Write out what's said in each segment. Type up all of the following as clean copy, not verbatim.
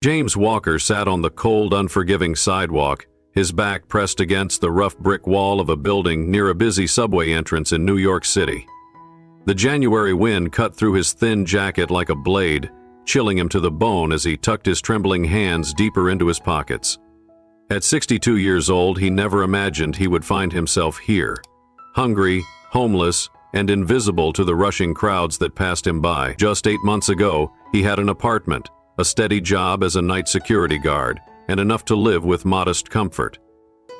James Walker sat on the cold, unforgiving sidewalk, his back pressed against the rough brick wall of a building near a busy subway entrance in New York City. The January wind cut through his thin jacket like a blade, chilling him to the bone as he tucked his trembling hands deeper into his pockets. At 62 years old, he never imagined he would find himself here, hungry, homeless, and invisible to the rushing crowds that passed him by. Just 8 months ago, he had an apartment, a steady job as a night security guard, and enough to live with modest comfort.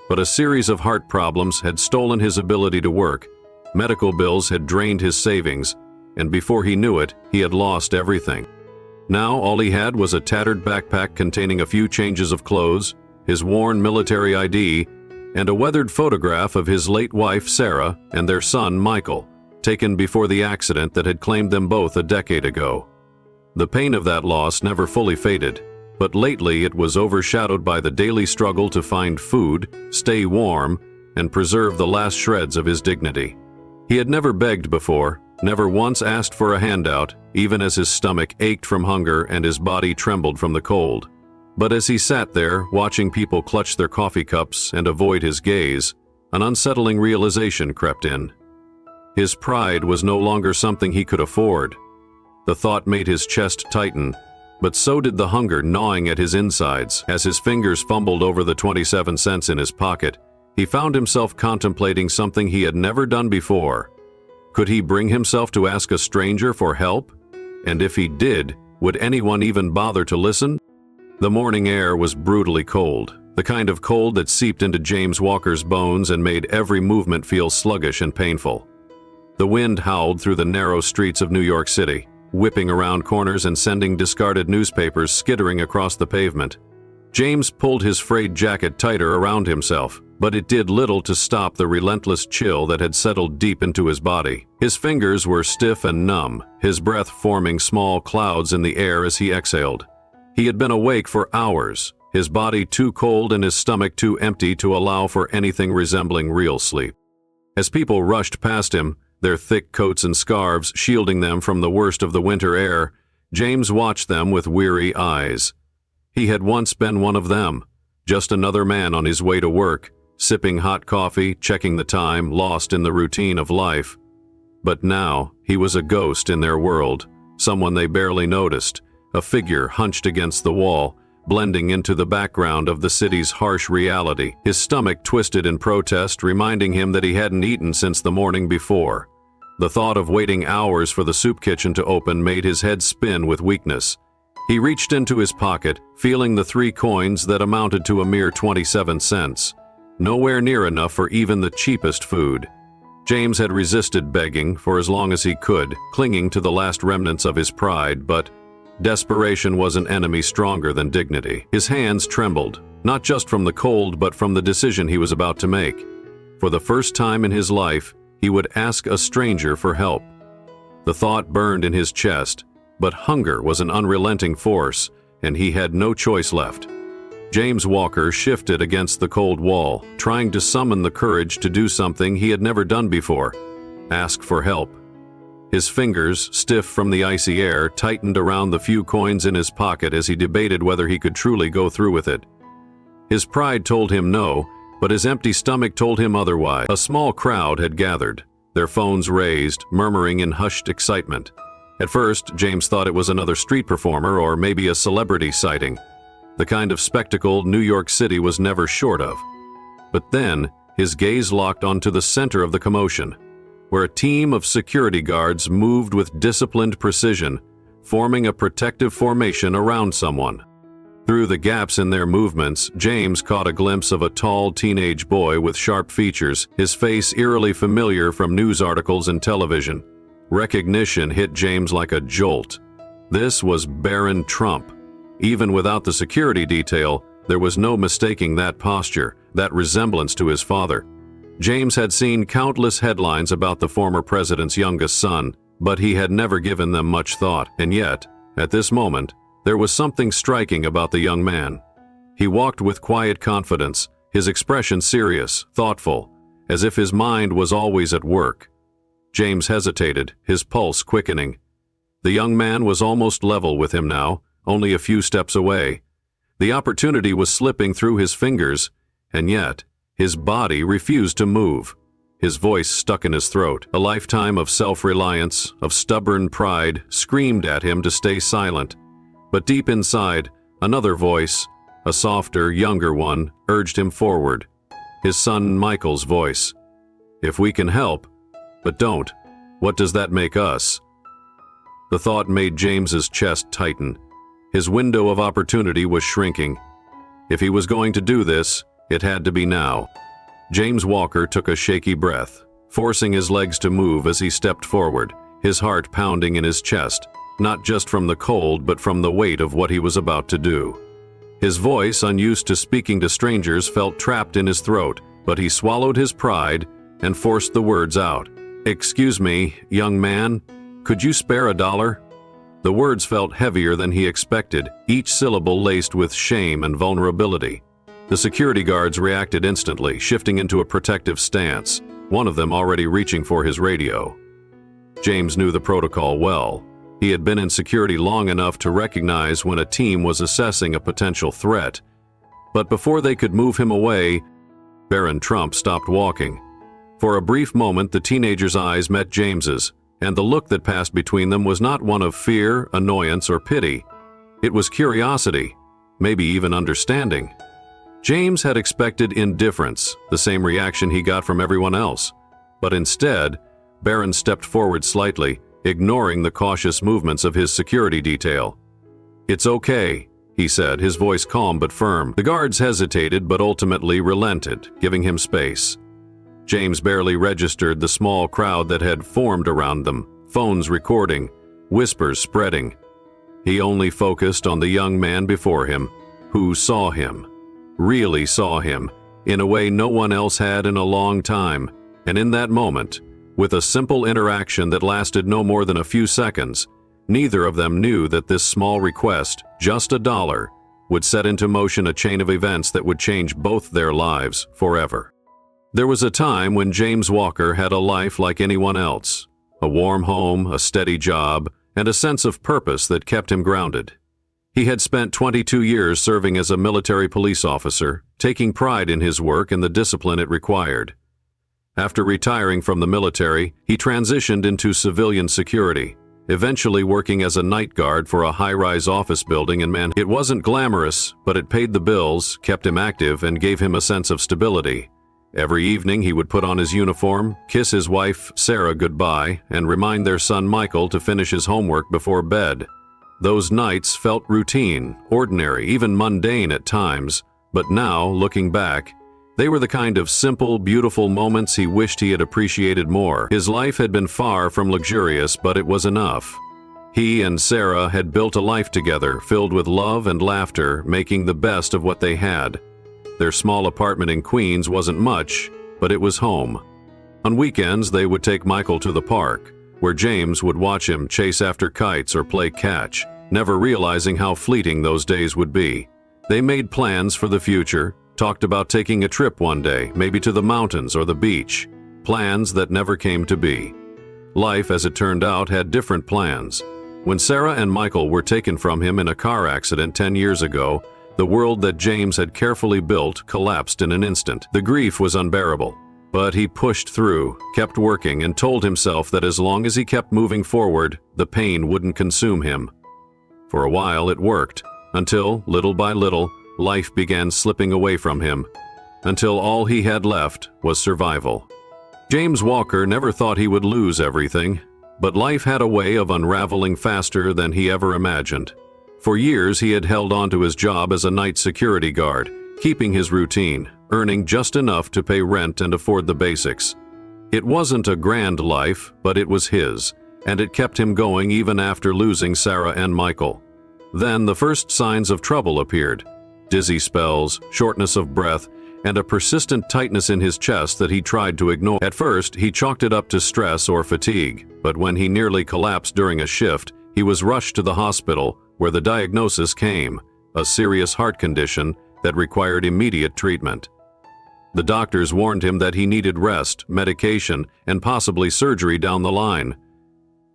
But a series of heart problems had stolen his ability to work, medical bills had drained his savings, and before he knew it, he had lost everything. Now all he had was a tattered backpack containing a few changes of clothes, his worn military ID, and a weathered photograph of his late wife Sarah and their son Michael, taken before the accident that had claimed them both a decade ago. The pain of that loss never fully faded, but lately it was overshadowed by the daily struggle to find food, stay warm, and preserve the last shreds of his dignity. He had never begged before, never once asked for a handout, even as his stomach ached from hunger and his body trembled from the cold. But as he sat there, watching people clutch their coffee cups and avoid his gaze, an unsettling realization crept in. His pride was no longer something he could afford. The thought made his chest tighten, but so did the hunger gnawing at his insides. As his fingers fumbled over the 27 cents in his pocket, he found himself contemplating something he had never done before. Could he bring himself to ask a stranger for help? And if he did, would anyone even bother to listen? The morning air was brutally cold, the kind of cold that seeped into James Walker's bones and made every movement feel sluggish and painful. The wind howled through the narrow streets of New York City, whipping around corners and sending discarded newspapers skittering across the pavement. James pulled his frayed jacket tighter around himself, but it did little to stop the relentless chill that had settled deep into his body. His fingers were stiff and numb, his breath forming small clouds in the air as he exhaled. He had been awake for hours, his body too cold and his stomach too empty to allow for anything resembling real sleep. As people rushed past him, their thick coats and scarves shielding them from the worst of the winter air, James watched them with weary eyes. He had once been one of them, just another man on his way to work, sipping hot coffee, checking the time, lost in the routine of life. But now, he was a ghost in their world, someone they barely noticed, a figure hunched against the wall, blending into the background of the city's harsh reality. His stomach twisted in protest, reminding him that he hadn't eaten since the morning before. The thought of waiting hours for the soup kitchen to open made his head spin with weakness. He reached into his pocket, feeling the 3 coins that amounted to a mere 27 cents. Nowhere near enough for even the cheapest food. James had resisted begging for as long as he could, clinging to the last remnants of his pride, but desperation was an enemy stronger than dignity. His hands trembled, not just from the cold but from the decision he was about to make. For the first time in his life, he would ask a stranger for help. The thought burned in his chest, but hunger was an unrelenting force, and he had no choice left. James Walker shifted against the cold wall, trying to summon the courage to do something he had never done before: ask for help. His fingers, stiff from the icy air, tightened around the few coins in his pocket as he debated whether he could truly go through with it. His pride told him no, but his empty stomach told him otherwise. A small crowd had gathered, their phones raised, murmuring in hushed excitement. At first, James thought it was another street performer or maybe a celebrity sighting, the kind of spectacle New York City was never short of. But then, his gaze locked onto the center of the commotion, where a team of security guards moved with disciplined precision, forming a protective formation around someone. Through the gaps in their movements, James caught a glimpse of a tall teenage boy with sharp features, his face eerily familiar from news articles and television. Recognition hit James like a jolt. This was Barron Trump. Even without the security detail, there was no mistaking that posture, that resemblance to his father. James had seen countless headlines about the former president's youngest son, but he had never given them much thought, and yet, at this moment, there was something striking about the young man. He walked with quiet confidence, his expression serious, thoughtful, as if his mind was always at work. James hesitated, his pulse quickening. The young man was almost level with him now, only a few steps away, The opportunity was slipping through his fingers, and yet his body refused to move. His voice stuck in his throat. A lifetime of self-reliance, of stubborn pride, screamed at him to stay silent. But deep inside, another voice, a softer, younger one, urged him forward. His son Michael's voice. If we can help, but don't, what does that make us? The thought made James's chest tighten. His window of opportunity was shrinking. If he was going to do this, it had to be now. James Walker took a shaky breath, forcing his legs to move as he stepped forward, his heart pounding in his chest, not just from the cold but from the weight of what he was about to do. His voice, unused to speaking to strangers, felt trapped in his throat, but he swallowed his pride and forced the words out. "Excuse me, young man, could you spare $1?" The words felt heavier than he expected, each syllable laced with shame and vulnerability. The security guards reacted instantly, shifting into a protective stance, one of them already reaching for his radio. James knew the protocol well. He had been in security long enough to recognize when a team was assessing a potential threat. But before they could move him away, Barron Trump stopped walking. For a brief moment, the teenager's eyes met James's, and the look that passed between them was not one of fear, annoyance, or pity. It was curiosity, maybe even understanding. James had expected indifference, the same reaction he got from everyone else. But instead, Barron stepped forward slightly, ignoring the cautious movements of his security detail. "It's okay," he said, his voice calm but firm. The guards hesitated but ultimately relented, giving him space. James barely registered the small crowd that had formed around them, phones recording, whispers spreading. He only focused on the young man before him, who saw him, really saw him, in a way no one else had in a long time. And in that moment, with a simple interaction that lasted no more than a few seconds, neither of them knew that this small request, just $1, would set into motion a chain of events that would change both their lives forever. There was a time when James Walker had a life like anyone else, a warm home, a steady job, and a sense of purpose that kept him grounded. He had spent 22 years serving as a military police officer, taking pride in his work and the discipline it required. After retiring from the military, he transitioned into civilian security, eventually working as a night guard for a high-rise office building in Manhattan. It wasn't glamorous, but it paid the bills, kept him active, and gave him a sense of stability. Every evening he would put on his uniform, kiss his wife Sarah goodbye, and remind their son Michael to finish his homework before bed. Those nights felt routine, ordinary, even mundane at times, but now, looking back, they were the kind of simple, beautiful moments he wished he had appreciated more. His life had been far from luxurious, but it was enough. He and Sarah had built a life together, filled with love and laughter, making the best of what they had. Their small apartment in Queens wasn't much, but it was home. On weekends, they would take Michael to the park, where James would watch him chase after kites or play catch, never realizing how fleeting those days would be. They made plans for the future, talked about taking a trip one day, maybe to the mountains or the beach, plans that never came to be. Life, as it turned out, had different plans. When Sarah and Michael were taken from him in a car accident 10 years ago, the world that James had carefully built collapsed in an instant. The grief was unbearable. But he pushed through, kept working, and told himself that as long as he kept moving forward, the pain wouldn't consume him. For a while it worked, until, little by little, life began slipping away from him, until all he had left was survival. James Walker never thought he would lose everything, but life had a way of unraveling faster than he ever imagined. For years he had held on to his job as a night security guard, keeping his routine, earning just enough to pay rent and afford the basics. It wasn't a grand life, but it was his, and it kept him going even after losing Sarah and Michael. Then the first signs of trouble appeared: dizzy spells, shortness of breath, and a persistent tightness in his chest that he tried to ignore. At first, he chalked it up to stress or fatigue, but when he nearly collapsed during a shift, he was rushed to the hospital, where the diagnosis came: a serious heart condition that required immediate treatment. The doctors warned him that he needed rest, medication, and possibly surgery down the line.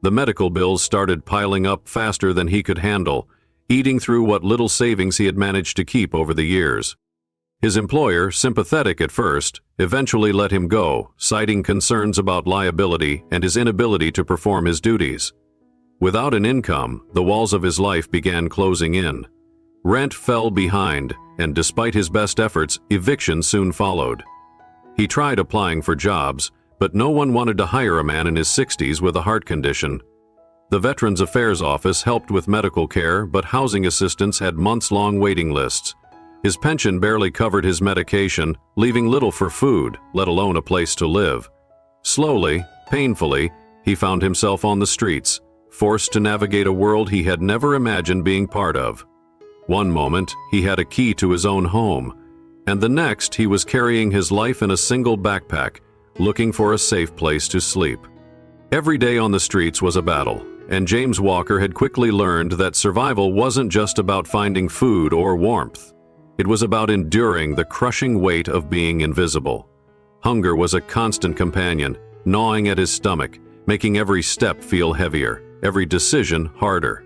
The medical bills started piling up faster than he could handle, eating through what little savings he had managed to keep over the years. His employer, sympathetic at first, eventually let him go, citing concerns about liability and his inability to perform his duties. Without an income, the walls of his life began closing in. Rent fell behind, and despite his best efforts, eviction soon followed. He tried applying for jobs, but no one wanted to hire a man in his 60s with a heart condition. The Veterans Affairs Office helped with medical care, but housing assistants had months-long waiting lists. His pension barely covered his medication, leaving little for food, let alone a place to live. Slowly, painfully, he found himself on the streets, forced to navigate a world he had never imagined being part of. One moment, he had a key to his own home, and the next he was carrying his life in a single backpack, looking for a safe place to sleep. Every day on the streets was a battle, and James Walker had quickly learned that survival wasn't just about finding food or warmth. It was about enduring the crushing weight of being invisible. Hunger was a constant companion, gnawing at his stomach, making every step feel heavier, every decision harder.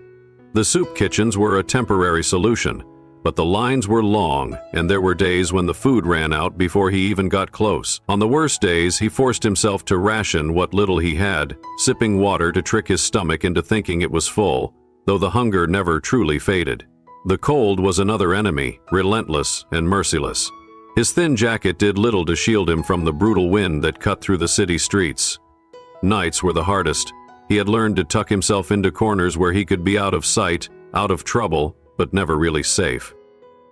The soup kitchens were a temporary solution, but the lines were long, and there were days when the food ran out before he even got close. On the worst days, he forced himself to ration what little he had, sipping water to trick his stomach into thinking it was full, though the hunger never truly faded. The cold was another enemy, relentless and merciless. His thin jacket did little to shield him from the brutal wind that cut through the city streets. Nights were the hardest. He had learned to tuck himself into corners where he could be out of sight, out of trouble, but never really safe.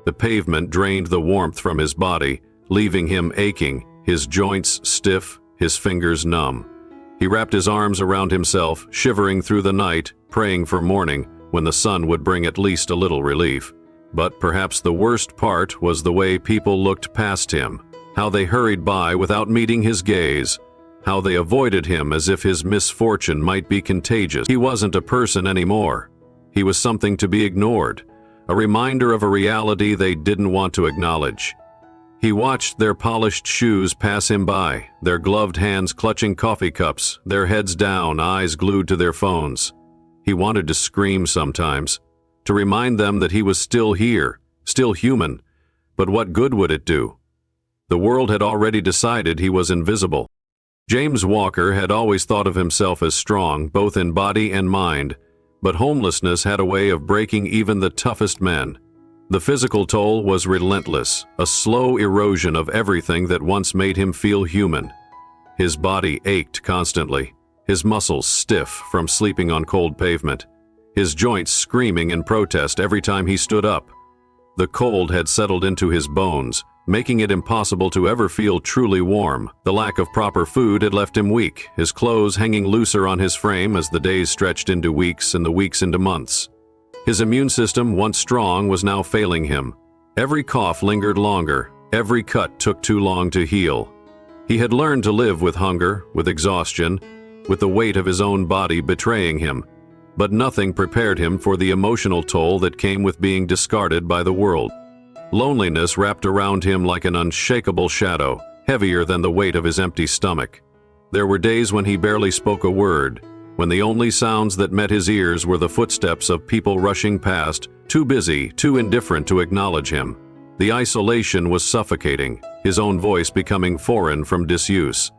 The pavement drained the warmth from his body, leaving him aching, his joints stiff, his fingers numb. He wrapped his arms around himself, shivering through the night, praying for morning, when the sun would bring at least a little relief. But perhaps the worst part was the way people looked past him, how they hurried by without meeting his gaze, how they avoided him as if his misfortune might be contagious. He wasn't a person anymore. He was something to be ignored, a reminder of a reality they didn't want to acknowledge. He watched their polished shoes pass him by, their gloved hands clutching coffee cups, their heads down, eyes glued to their phones. He wanted to scream sometimes, to remind them that he was still here, still human, but what good would it do? The world had already decided he was invisible. James Walker had always thought of himself as strong, both in body and mind, but homelessness had a way of breaking even the toughest men. The physical toll was relentless, a slow erosion of everything that once made him feel human. His body ached constantly, his muscles stiff from sleeping on cold pavement, his joints screaming in protest every time he stood up. The cold had settled into his bones, making it impossible to ever feel truly warm. The lack of proper food had left him weak, his clothes hanging looser on his frame as the days stretched into weeks and the weeks into months. His immune system, once strong, was now failing him. Every cough lingered longer, every cut took too long to heal. He had learned to live with hunger, with exhaustion, with the weight of his own body betraying him, but nothing prepared him for the emotional toll that came with being discarded by the world. Loneliness wrapped around him like an unshakable shadow, heavier than the weight of his empty stomach. There were days when he barely spoke a word, when the only sounds that met his ears were the footsteps of people rushing past, too busy, too indifferent to acknowledge him. The isolation was suffocating, his own voice becoming foreign from disuse.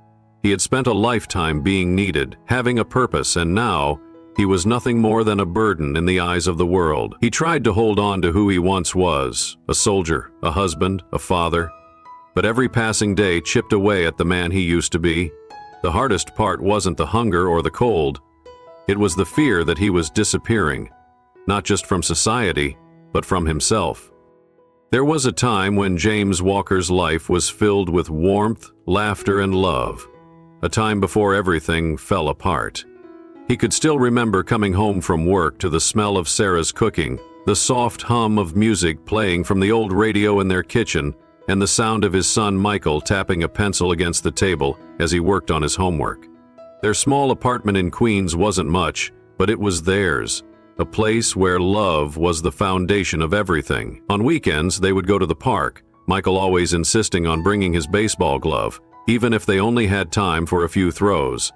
He had spent a lifetime being needed, having a purpose, and now he was nothing more than a burden in the eyes of the world. He tried to hold on to who he once was, a soldier, a husband, a father, but every passing day chipped away at the man he used to be. The hardest part wasn't the hunger or the cold. It was the fear that he was disappearing, not just from society, but from himself. There was a time when James Walker's life was filled with warmth, laughter, and love, a time before everything fell apart. He could still remember coming home from work to the smell of Sarah's cooking, the soft hum of music playing from the old radio in their kitchen, and the sound of his son Michael tapping a pencil against the table as he worked on his homework. Their small apartment in Queens wasn't much, but it was theirs, a place where love was the foundation of everything. On weekends, they would go to the park, Michael always insisting on bringing his baseball glove, even if they only had time for a few throws.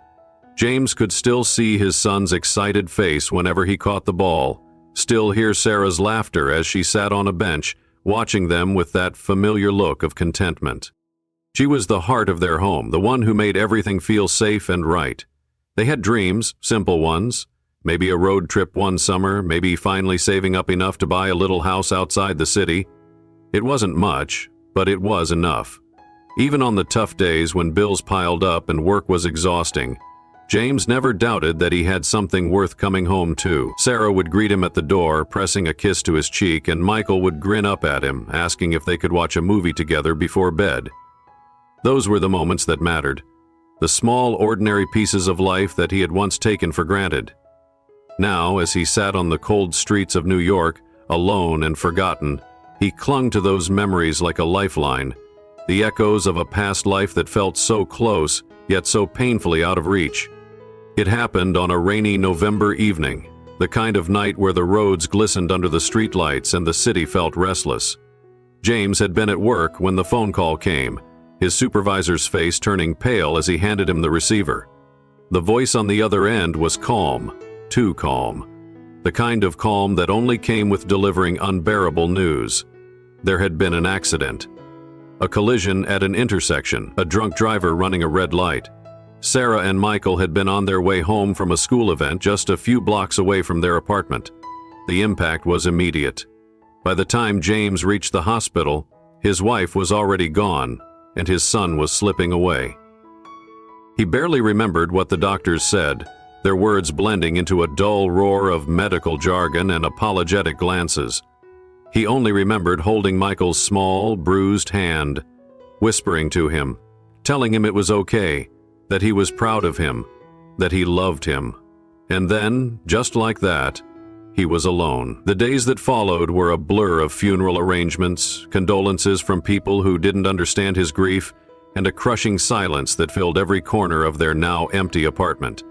James could still see his son's excited face whenever he caught the ball, still hear Sarah's laughter as she sat on a bench, watching them with that familiar look of contentment. She was the heart of their home, the one who made everything feel safe and right. They had dreams, simple ones. Maybe a road trip one summer, maybe finally saving up enough to buy a little house outside the city. It wasn't much, but it was enough. Even on the tough days when bills piled up and work was exhausting, James never doubted that he had something worth coming home to. Sarah would greet him at the door, pressing a kiss to his cheek, and Michael would grin up at him, asking if they could watch a movie together before bed. Those were the moments that mattered, the small, ordinary pieces of life that he had once taken for granted. Now, as he sat on the cold streets of New York, alone and forgotten, he clung to those memories like a lifeline, the echoes of a past life that felt so close, yet so painfully out of reach. It happened on a rainy November evening, the kind of night where the roads glistened under the streetlights and the city felt restless. James had been at work when the phone call came, his supervisor's face turning pale as he handed him the receiver. The voice on the other end was calm, too calm, the kind of calm that only came with delivering unbearable news. There had been an accident. A collision at an intersection, a drunk driver running a red light. Sarah and Michael had been on their way home from a school event just a few blocks away from their apartment. The impact was immediate. By the time James reached the hospital, his wife was already gone, and his son was slipping away. He barely remembered what the doctors said, their words blending into a dull roar of medical jargon and apologetic glances. He only remembered holding Michael's small, bruised hand, whispering to him, telling him it was okay, that he was proud of him, that he loved him. And then, just like that, he was alone. The days that followed were a blur of funeral arrangements, condolences from people who didn't understand his grief, and a crushing silence that filled every corner of their now empty apartment.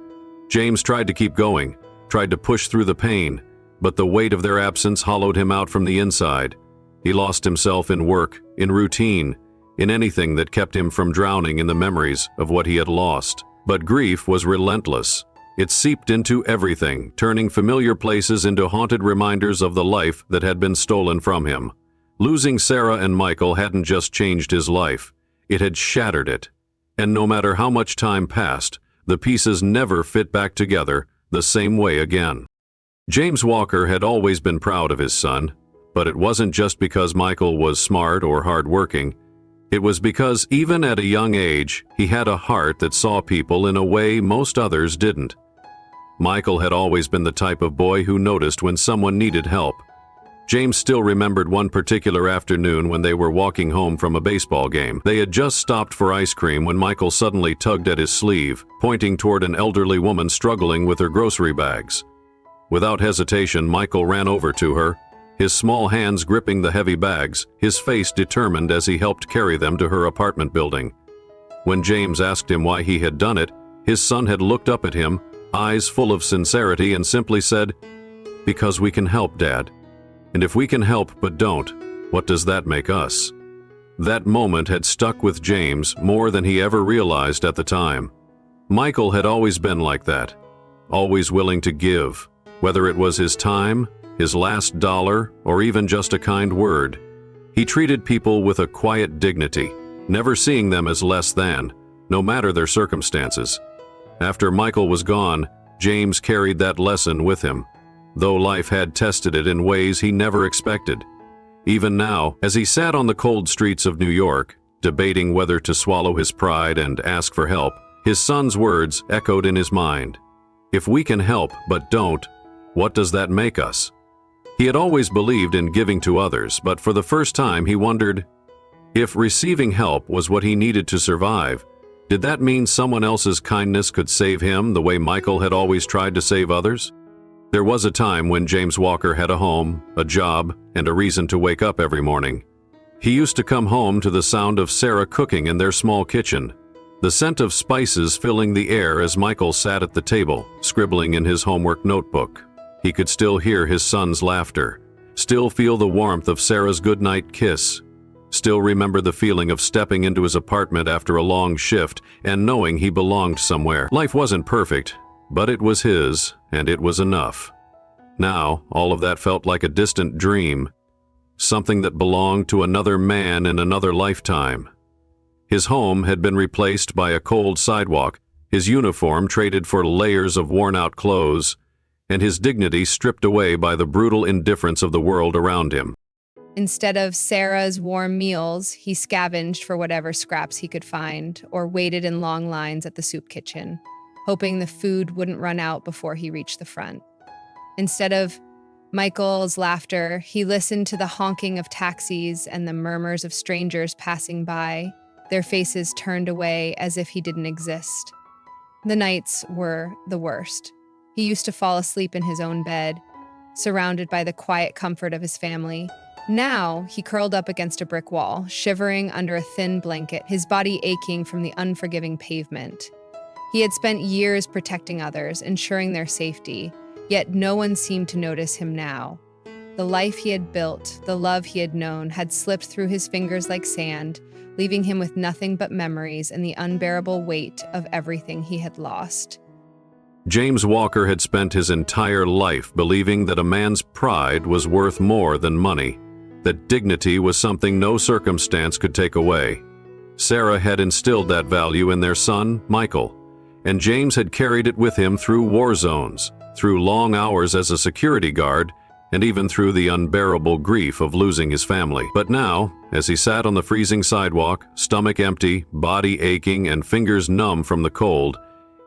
James tried to keep going, tried to push through the pain, but the weight of their absence hollowed him out from the inside. He lost himself in work, in routine, in anything that kept him from drowning in the memories of what he had lost. But grief was relentless. It seeped into everything, turning familiar places into haunted reminders of the life that had been stolen from him. Losing Sarah and Michael hadn't just changed his life, it had shattered it. And no matter how much time passed, the pieces never fit back together the same way again. James Walker had always been proud of his son, but it wasn't just because Michael was smart or hardworking. It was because even at a young age, he had a heart that saw people in a way most others didn't. Michael had always been the type of boy who noticed when someone needed help. James still remembered one particular afternoon when they were walking home from a baseball game. They had just stopped for ice cream when Michael suddenly tugged at his sleeve, pointing toward an elderly woman struggling with her grocery bags. Without hesitation, Michael ran over to her, his small hands gripping the heavy bags, his face determined as he helped carry them to her apartment building. When James asked him why he had done it, his son had looked up at him, eyes full of sincerity, and simply said, "Because we can help, Dad. And if we can help but don't, what does that make us?" That moment had stuck with James more than he ever realized at the time. Michael had always been like that, always willing to give, whether it was his time, his last dollar, or even just a kind word. He treated people with a quiet dignity, never seeing them as less than, no matter their circumstances. After Michael was gone, James carried that lesson with him, though life had tested it in ways he never expected. Even now, as he sat on the cold streets of New York, debating whether to swallow his pride and ask for help, his son's words echoed in his mind. If we can help but don't, what does that make us? He had always believed in giving to others, but for the first time he wondered, if receiving help was what he needed to survive, did that mean someone else's kindness could save him the way Michael had always tried to save others? There was a time when James Walker had a home, a job, and a reason to wake up every morning. He used to come home to the sound of Sarah cooking in their small kitchen, the scent of spices filling the air as Michael sat at the table, scribbling in his homework notebook. He could still hear his son's laughter, still feel the warmth of Sarah's goodnight kiss, still remember the feeling of stepping into his apartment after a long shift and knowing he belonged somewhere. Life wasn't perfect, but it was his, and it was enough. Now, all of that felt like a distant dream, something that belonged to another man in another lifetime. His home had been replaced by a cold sidewalk, his uniform traded for layers of worn-out clothes, and his dignity stripped away by the brutal indifference of the world around him. Instead of Sarah's warm meals, he scavenged for whatever scraps he could find or waited in long lines at the soup kitchen, hoping the food wouldn't run out before he reached the front. Instead of Michael's laughter, he listened to the honking of taxis and the murmurs of strangers passing by, their faces turned away as if he didn't exist. The nights were the worst. He used to fall asleep in his own bed, surrounded by the quiet comfort of his family. Now, he curled up against a brick wall, shivering under a thin blanket, his body aching from the unforgiving pavement. He had spent years protecting others, ensuring their safety, yet no one seemed to notice him now. The life he had built, the love he had known, had slipped through his fingers like sand, leaving him with nothing but memories and the unbearable weight of everything he had lost. James Walker had spent his entire life believing that a man's pride was worth more than money, that dignity was something no circumstance could take away. Sarah had instilled that value in their son, Michael, and James had carried it with him through war zones, through long hours as a security guard, and even through the unbearable grief of losing his family. But now, as he sat on the freezing sidewalk, stomach empty, body aching, and fingers numb from the cold,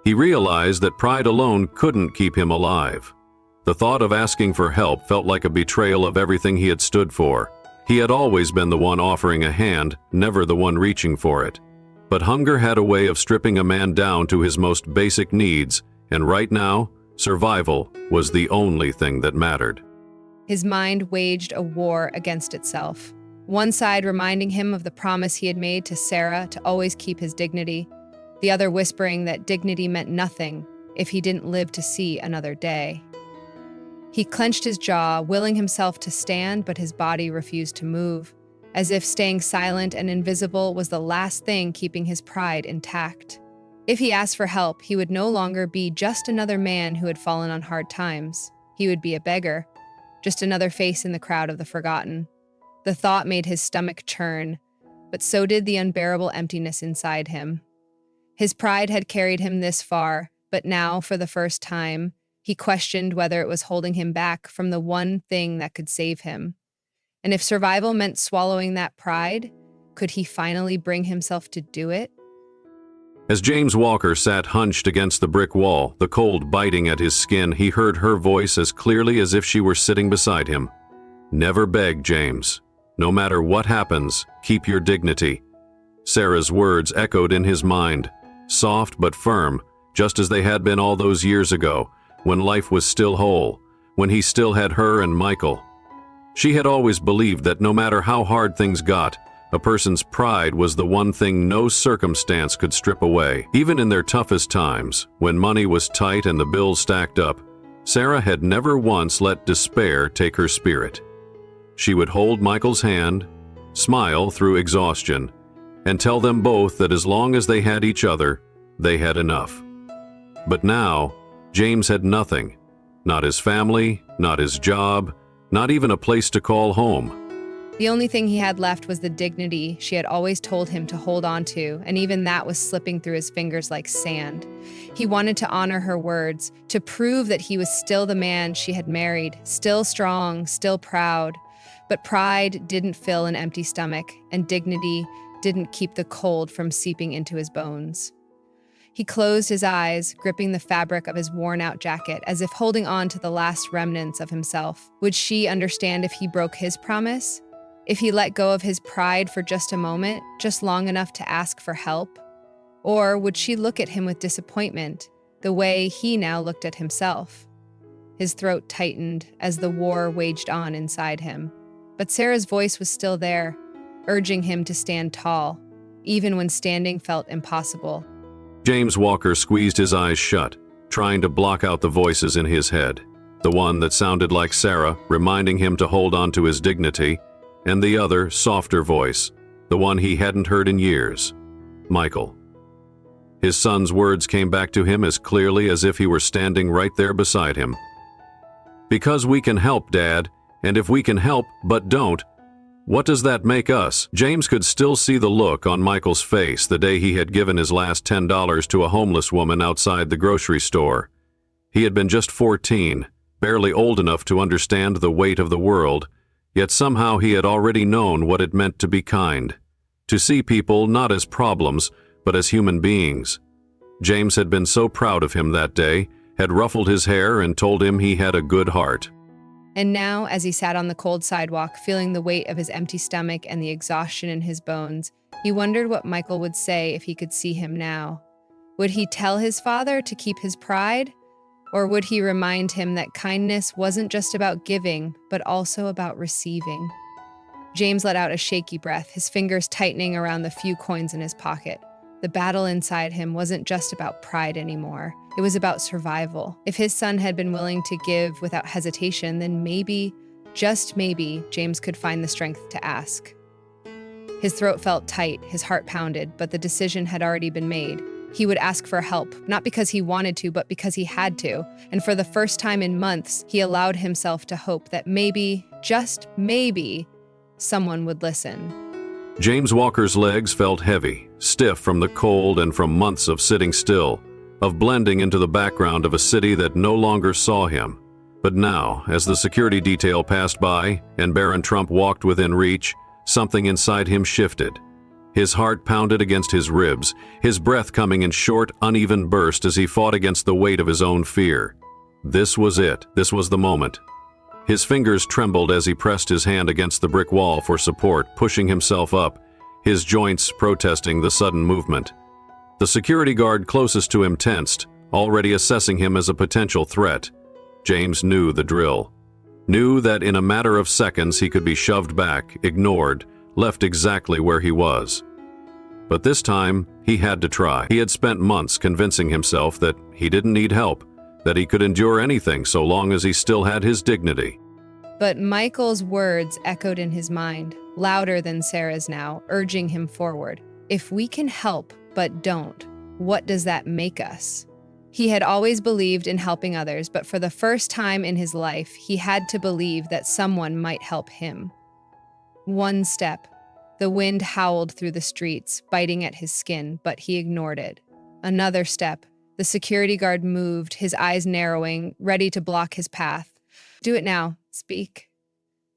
he realized that pride alone couldn't keep him alive. The thought of asking for help felt like a betrayal of everything he had stood for. He had always been the one offering a hand, never the one reaching for it. But hunger had a way of stripping a man down to his most basic needs, and right now, survival was the only thing that mattered. His mind waged a war against itself. One side reminding him of the promise he had made to Sarah to always keep his dignity, the other whispering that dignity meant nothing if he didn't live to see another day. He clenched his jaw, willing himself to stand, but his body refused to move, as if staying silent and invisible was the last thing keeping his pride intact. If he asked for help, he would no longer be just another man who had fallen on hard times. He would be a beggar, just another face in the crowd of the forgotten. The thought made his stomach churn, but so did the unbearable emptiness inside him. His pride had carried him this far, but now, for the first time, he questioned whether it was holding him back from the one thing that could save him. And if survival meant swallowing that pride, could he finally bring himself to do it? As James Walker sat hunched against the brick wall, the cold biting at his skin, he heard her voice as clearly as if she were sitting beside him. "Never beg, James. No matter what happens, keep your dignity." Sarah's words echoed in his mind, soft but firm, just as they had been all those years ago, when life was still whole, when he still had her and Michael. She had always believed that no matter how hard things got, a person's pride was the one thing no circumstance could strip away. Even in their toughest times, when money was tight and the bills stacked up, Sarah had never once let despair take her spirit. She would hold Michael's hand, smile through exhaustion, and tell them both that as long as they had each other, they had enough. But now, James had nothing. Not his family, not his job, not even a place to call home. The only thing he had left was the dignity she had always told him to hold on to, and even that was slipping through his fingers like sand. He wanted to honor her words, to prove that he was still the man she had married, still strong, still proud. But pride didn't fill an empty stomach, and dignity didn't keep the cold from seeping into his bones. He closed his eyes, gripping the fabric of his worn-out jacket, as if holding on to the last remnants of himself. Would she understand if he broke his promise? If he let go of his pride for just a moment, just long enough to ask for help? Or would she look at him with disappointment, the way he now looked at himself? His throat tightened as the war waged on inside him. But Sarah's voice was still there, urging him to stand tall, even when standing felt impossible. James Walker squeezed his eyes shut, trying to block out the voices in his head. The one that sounded like Sarah, reminding him to hold on to his dignity, and the other, softer voice, the one he hadn't heard in years, Michael. His son's words came back to him as clearly as if he were standing right there beside him. Because we can help, Dad, and if we can help but don't, what does that make us? James could still see the look on Michael's face the day he had given his last $10 to a homeless woman outside the grocery store. He had been just 14, barely old enough to understand the weight of the world, yet somehow he had already known what it meant to be kind, to see people not as problems, but as human beings. James had been so proud of him that day, had ruffled his hair and told him he had a good heart. And now, as he sat on the cold sidewalk, feeling the weight of his empty stomach and the exhaustion in his bones, he wondered what Michael would say if he could see him now. Would he tell his father to keep his pride? Or would he remind him that kindness wasn't just about giving, but also about receiving? James let out a shaky breath, his fingers tightening around the few coins in his pocket. The battle inside him wasn't just about pride anymore. It was about survival. If his son had been willing to give without hesitation, then maybe, just maybe, James could find the strength to ask. His throat felt tight, his heart pounded, but the decision had already been made. He would ask for help, not because he wanted to, but because he had to. And for the first time in months, he allowed himself to hope that maybe, just maybe, someone would listen. James Walker's legs felt heavy, stiff from the cold and from months of sitting still, of blending into the background of a city that no longer saw him. But now, as the security detail passed by and Barron Trump walked within reach, something inside him shifted. His heart pounded against his ribs, his breath coming in short, uneven bursts as he fought against the weight of his own fear. This was it. This was the moment. His fingers trembled as he pressed his hand against the brick wall for support, pushing himself up, his joints protesting the sudden movement. The security guard closest to him tensed, already assessing him as a potential threat. James knew the drill. Knew that in a matter of seconds he could be shoved back, ignored, left exactly where he was. But this time, he had to try. He had spent months convincing himself that he didn't need help, that he could endure anything so long as he still had his dignity. But Michael's words echoed in his mind, louder than Sarah's now, urging him forward. If we can help, but don't, what does that make us? He had always believed in helping others, but for the first time in his life, he had to believe that someone might help him. One step. The wind howled through the streets, biting at his skin, but he ignored it. Another step. The security guard moved, his eyes narrowing, ready to block his path. Do it now. Speak.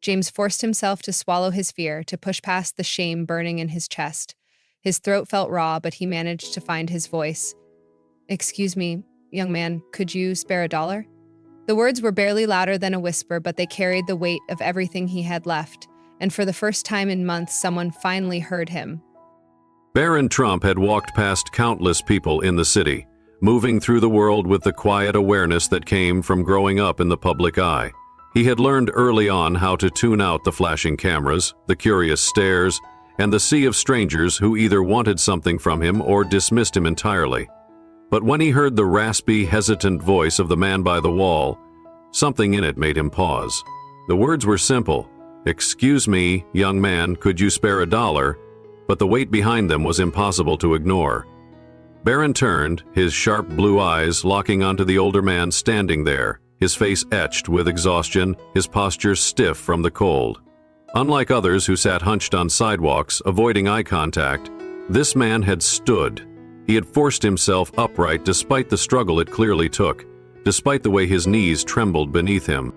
James forced himself to swallow his fear, to push past the shame burning in his chest. His throat felt raw, but he managed to find his voice. Excuse me, young man, could you spare $1? The words were barely louder than a whisper, but they carried the weight of everything he had left. And for the first time in months, someone finally heard him. Barron Trump had walked past countless people in the city, moving through the world with the quiet awareness that came from growing up in the public eye. He had learned early on how to tune out the flashing cameras, the curious stares, and the sea of strangers who either wanted something from him or dismissed him entirely. But when he heard the raspy, hesitant voice of the man by the wall, something in it made him pause. The words were simple. Excuse me, young man, could you spare $1? But the weight behind them was impossible to ignore. Barron turned, his sharp blue eyes locking onto the older man standing there, his face etched with exhaustion, his posture stiff from the cold. Unlike others who sat hunched on sidewalks, avoiding eye contact, this man had stood. He had forced himself upright despite the struggle it clearly took, despite the way his knees trembled beneath him.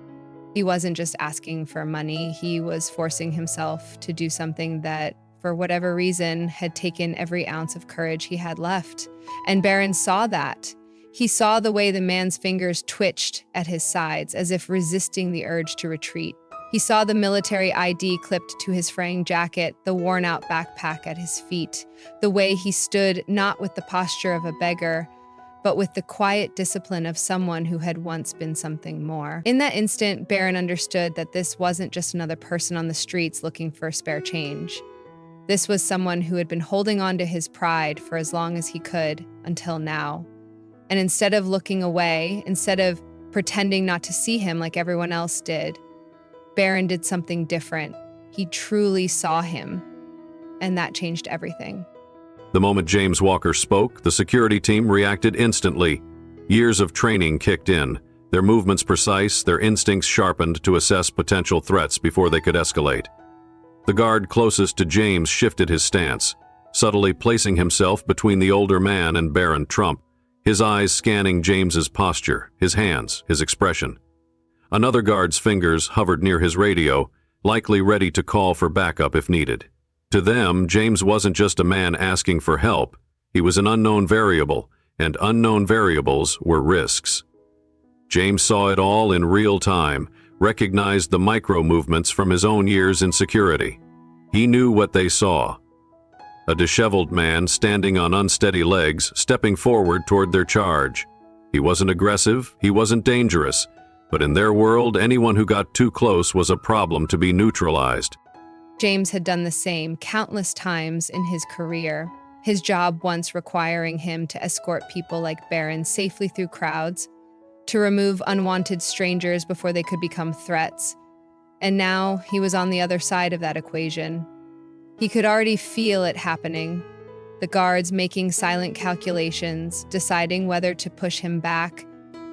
He wasn't just asking for money, he was forcing himself to do something that, for whatever reason, had taken every ounce of courage he had left. And Barron saw that. He saw the way the man's fingers twitched at his sides, as if resisting the urge to retreat. He saw the military ID clipped to his fraying jacket, the worn-out backpack at his feet, the way he stood not with the posture of a beggar, but with the quiet discipline of someone who had once been something more. In that instant, Barron understood that this wasn't just another person on the streets looking for spare change. This was someone who had been holding on to his pride for as long as he could, until now. And instead of looking away, instead of pretending not to see him like everyone else did, Barron did something different. He truly saw him, and that changed everything. The moment James Walker spoke, the security team reacted instantly. Years of training kicked in, their movements precise, their instincts sharpened to assess potential threats before they could escalate. The guard closest to James shifted his stance, subtly placing himself between the older man and Barron Trump, his eyes scanning James's posture, his hands, his expression. Another guard's fingers hovered near his radio, likely ready to call for backup if needed. To them, James wasn't just a man asking for help. He was an unknown variable, and unknown variables were risks. James saw it all in real time, recognized the micro-movements from his own years in security. He knew what they saw. A disheveled man standing on unsteady legs, stepping forward toward their charge. He wasn't aggressive, he wasn't dangerous, but in their world, anyone who got too close was a problem to be neutralized. James had done the same countless times in his career, his job once requiring him to escort people like Barron safely through crowds, to remove unwanted strangers before they could become threats. And now he was on the other side of that equation. He could already feel it happening. The guards making silent calculations, deciding whether to push him back,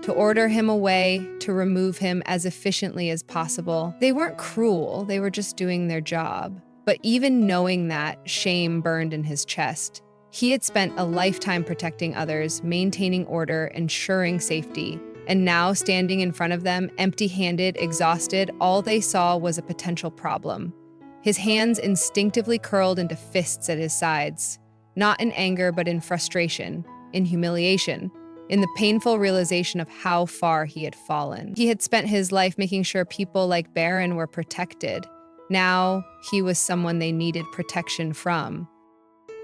to order him away, to remove him as efficiently as possible. They weren't cruel, they were just doing their job. But even knowing that, shame burned in his chest. He had spent a lifetime protecting others, maintaining order, ensuring safety. And now, standing in front of them, empty-handed, exhausted, all they saw was a potential problem. His hands instinctively curled into fists at his sides, not in anger but in frustration, in humiliation, in the painful realization of how far he had fallen. He had spent his life making sure people like Barron were protected. Now, he was someone they needed protection from.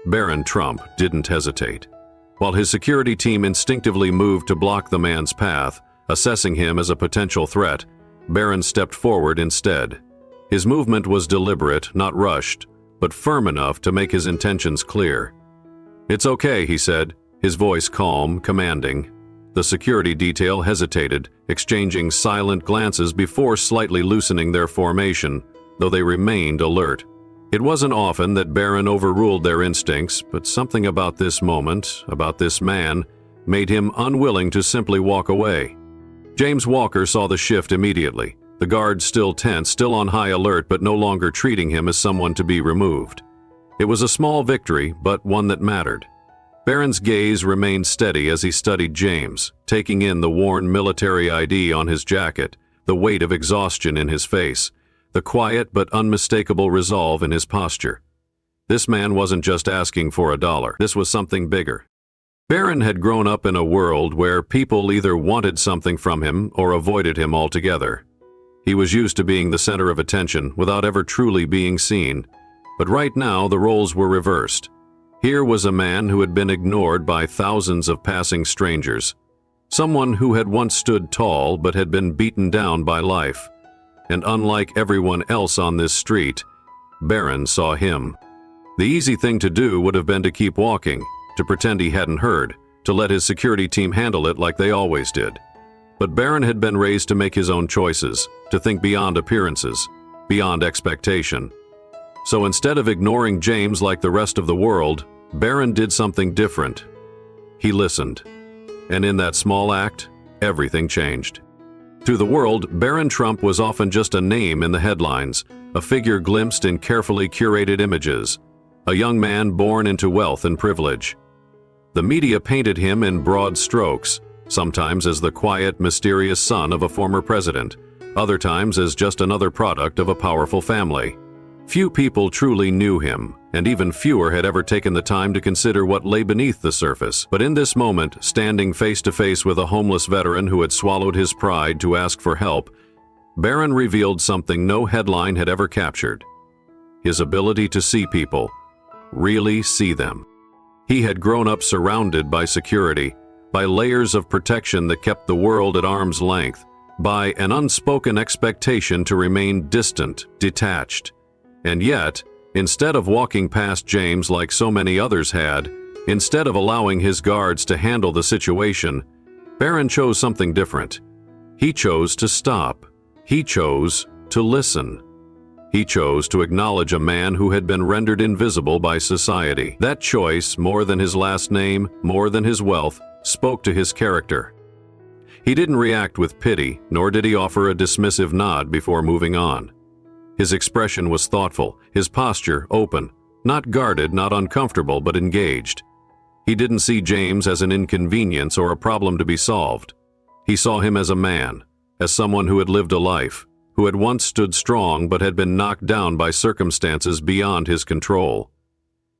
Barron Trump didn't hesitate. While his security team instinctively moved to block the man's path, assessing him as a potential threat, Barron stepped forward instead. His movement was deliberate, not rushed, but firm enough to make his intentions clear. "It's okay," he said, his voice calm, commanding. The security detail hesitated, exchanging silent glances before slightly loosening their formation, though they remained alert. It wasn't often that Barron overruled their instincts, but something about this moment, about this man, made him unwilling to simply walk away. James Walker saw the shift immediately. The guards still tense, still on high alert, but no longer treating him as someone to be removed. It was a small victory, but one that mattered. Barron's gaze remained steady as he studied James, taking in the worn military ID on his jacket, the weight of exhaustion in his face, the quiet but unmistakable resolve in his posture. This man wasn't just asking for $1. This was something bigger. Barron had grown up in a world where people either wanted something from him or avoided him altogether. He was used to being the center of attention without ever truly being seen. But right now, the roles were reversed. Here was a man who had been ignored by thousands of passing strangers. Someone who had once stood tall but had been beaten down by life. And unlike everyone else on this street, Barron saw him. The easy thing to do would have been to keep walking, to pretend he hadn't heard, to let his security team handle it like they always did. But Barron had been raised to make his own choices, to think beyond appearances, beyond expectation. So instead of ignoring James like the rest of the world, Barron did something different. He listened. And in that small act, everything changed. To the world, Barron Trump was often just a name in the headlines, a figure glimpsed in carefully curated images, a young man born into wealth and privilege. The media painted him in broad strokes, sometimes as the quiet, mysterious son of a former president, other times as just another product of a powerful family. Few people truly knew him, and even fewer had ever taken the time to consider what lay beneath the surface. But in this moment, standing face to face with a homeless veteran who had swallowed his pride to ask for help, Barron revealed something no headline had ever captured: his ability to see people, really see them. He had grown up surrounded by security, by layers of protection that kept the world at arm's length, by an unspoken expectation to remain distant, detached. And yet, instead of walking past James like so many others had, instead of allowing his guards to handle the situation, Barron chose something different. He chose to stop. He chose to listen. He chose to acknowledge a man who had been rendered invisible by society. That choice, more than his last name, more than his wealth, spoke to his character. He didn't react with pity, nor did he offer a dismissive nod before moving on. His expression was thoughtful, his posture open, not guarded, not uncomfortable, but engaged. He didn't see James as an inconvenience or a problem to be solved. He saw him as a man, as someone who had lived a life, who had once stood strong but had been knocked down by circumstances beyond his control.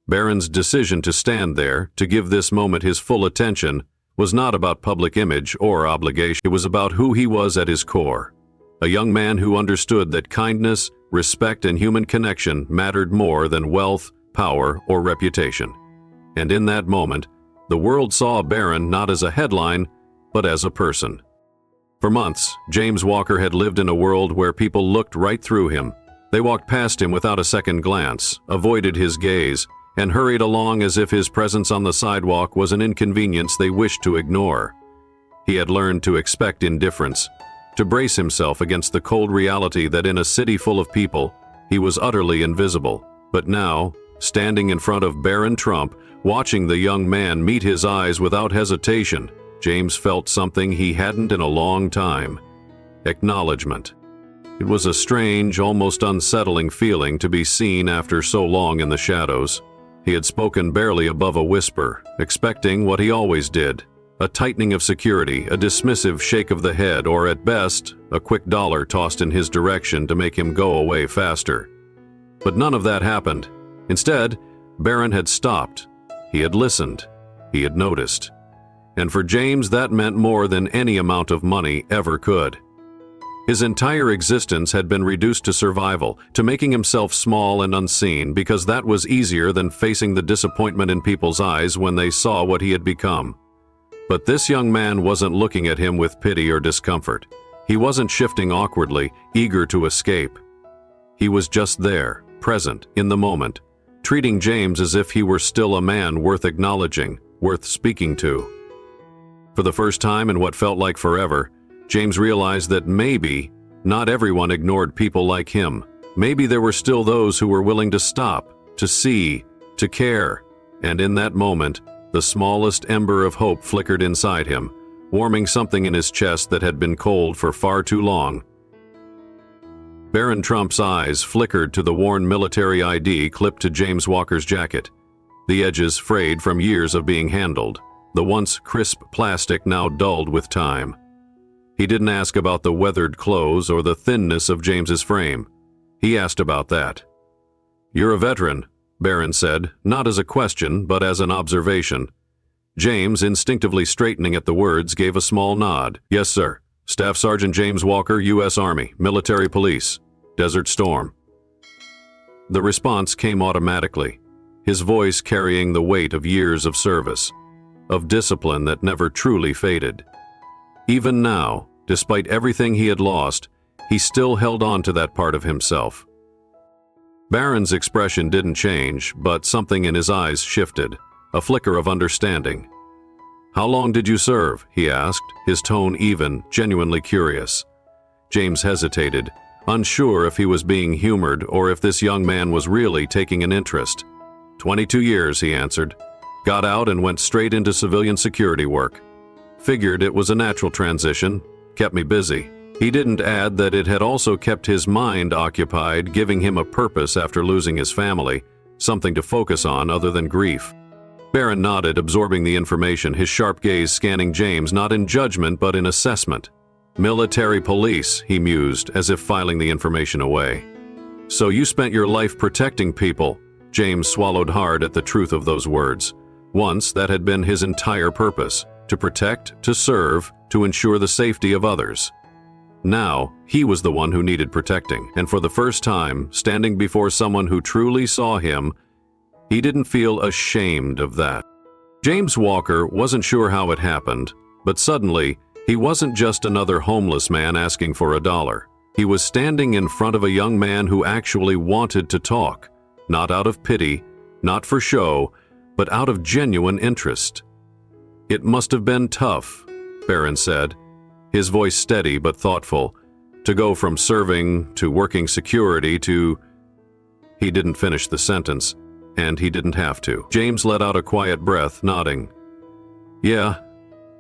Barron's decision to stand there, to give this moment his full attention, was not about public image or obligation. It was about who he was at his core. A young man who understood that kindness, respect, and human connection mattered more than wealth, power, or reputation. And in that moment, the world saw Barron not as a headline, but as a person. For months, James Walker had lived in a world where people looked right through him. They walked past him without a second glance, avoided his gaze, and hurried along as if his presence on the sidewalk was an inconvenience they wished to ignore. He had learned to expect indifference, to brace himself against the cold reality that in a city full of people, he was utterly invisible. But now, standing in front of Barron Trump, watching the young man meet his eyes without hesitation, James felt something he hadn't in a long time: acknowledgement. It was a strange, almost unsettling feeling to be seen after so long in the shadows. He had spoken barely above a whisper, expecting what he always did: a tightening of security, a dismissive shake of the head, or at best, a quick dollar tossed in his direction to make him go away faster. But none of that happened. Instead, Barron had stopped. He had listened. He had noticed. And for James, that meant more than any amount of money ever could. His entire existence had been reduced to survival, to making himself small and unseen, because that was easier than facing the disappointment in people's eyes when they saw what he had become. But this young man wasn't looking at him with pity or discomfort. He wasn't shifting awkwardly, eager to escape. He was just there, present, in the moment, treating James as if he were still a man worth acknowledging, worth speaking to. For the first time in what felt like forever, James realized that maybe not everyone ignored people like him. Maybe there were still those who were willing to stop, to see, to care. And in that moment, the smallest ember of hope flickered inside him, warming something in his chest that had been cold for far too long. Barron Trump's eyes flickered to the worn military ID clipped to James Walker's jacket, the edges frayed from years of being handled, the once crisp plastic now dulled with time. He didn't ask about the weathered clothes or the thinness of James's frame. He asked about that. "You're a veteran," Barron said, not as a question, but as an observation. James, instinctively straightening at the words, gave a small nod. "Yes, sir. Staff Sergeant James Walker, U.S. Army, Military Police, Desert Storm." The response came automatically, his voice carrying the weight of years of service, of discipline that never truly faded. Even now, despite everything he had lost, he still held on to that part of himself. Barron's expression didn't change, but something in his eyes shifted, a flicker of understanding. "How long did you serve?" he asked, his tone even, genuinely curious. James hesitated, unsure if he was being humored or if this young man was really taking an interest. 22 years, he answered. "Got out and went straight into civilian security work. Figured it was a natural transition, kept me busy." He didn't add that it had also kept his mind occupied, giving him a purpose after losing his family, something to focus on other than grief. Barron nodded, absorbing the information, his sharp gaze scanning James not in judgment but in assessment. "Military police," he mused, as if filing the information away. "So you spent your life protecting people." James swallowed hard at the truth of those words. Once that had been his entire purpose: to protect, to serve, to ensure the safety of others. Now, he was the one who needed protecting, and for the first time, standing before someone who truly saw him, he didn't feel ashamed of that. James Walker wasn't sure how it happened, but suddenly, he wasn't just another homeless man asking for $1. He was standing in front of a young man who actually wanted to talk, not out of pity, not for show, but out of genuine interest. "It must have been tough," Barron said, his voice steady but thoughtful, "to go from serving to working security to—" He didn't finish the sentence, and he didn't have to. James let out a quiet breath, nodding. "Yeah,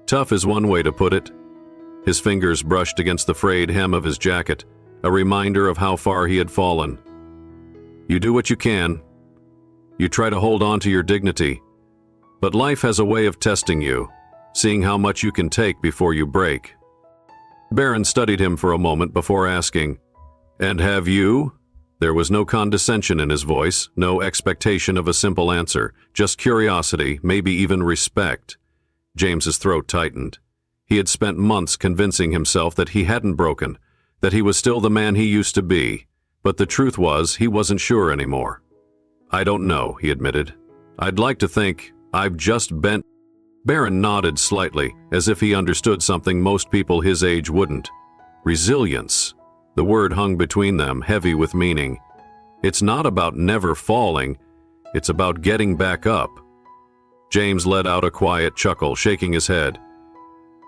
tough is one way to put it. His fingers brushed against the frayed hem of his jacket, a reminder of how far he had fallen. You do what you can. You try to hold on to your dignity. But life has a way of testing you, seeing how much you can take before you break. Barron studied him for a moment before asking, "And have you?" There was no condescension in his voice, no expectation of a simple answer, just curiosity, maybe even respect. James's throat tightened. He had spent months convincing himself that he hadn't broken, that he was still the man he used to be, but the truth was he wasn't sure anymore. "I don't know," he admitted. "I'd like to think I've just been—" Barron nodded slightly, as if he understood something most people his age wouldn't. Resilience. The word hung between them, heavy with meaning. It's not about never falling, it's about getting back up. James let out a quiet chuckle, shaking his head.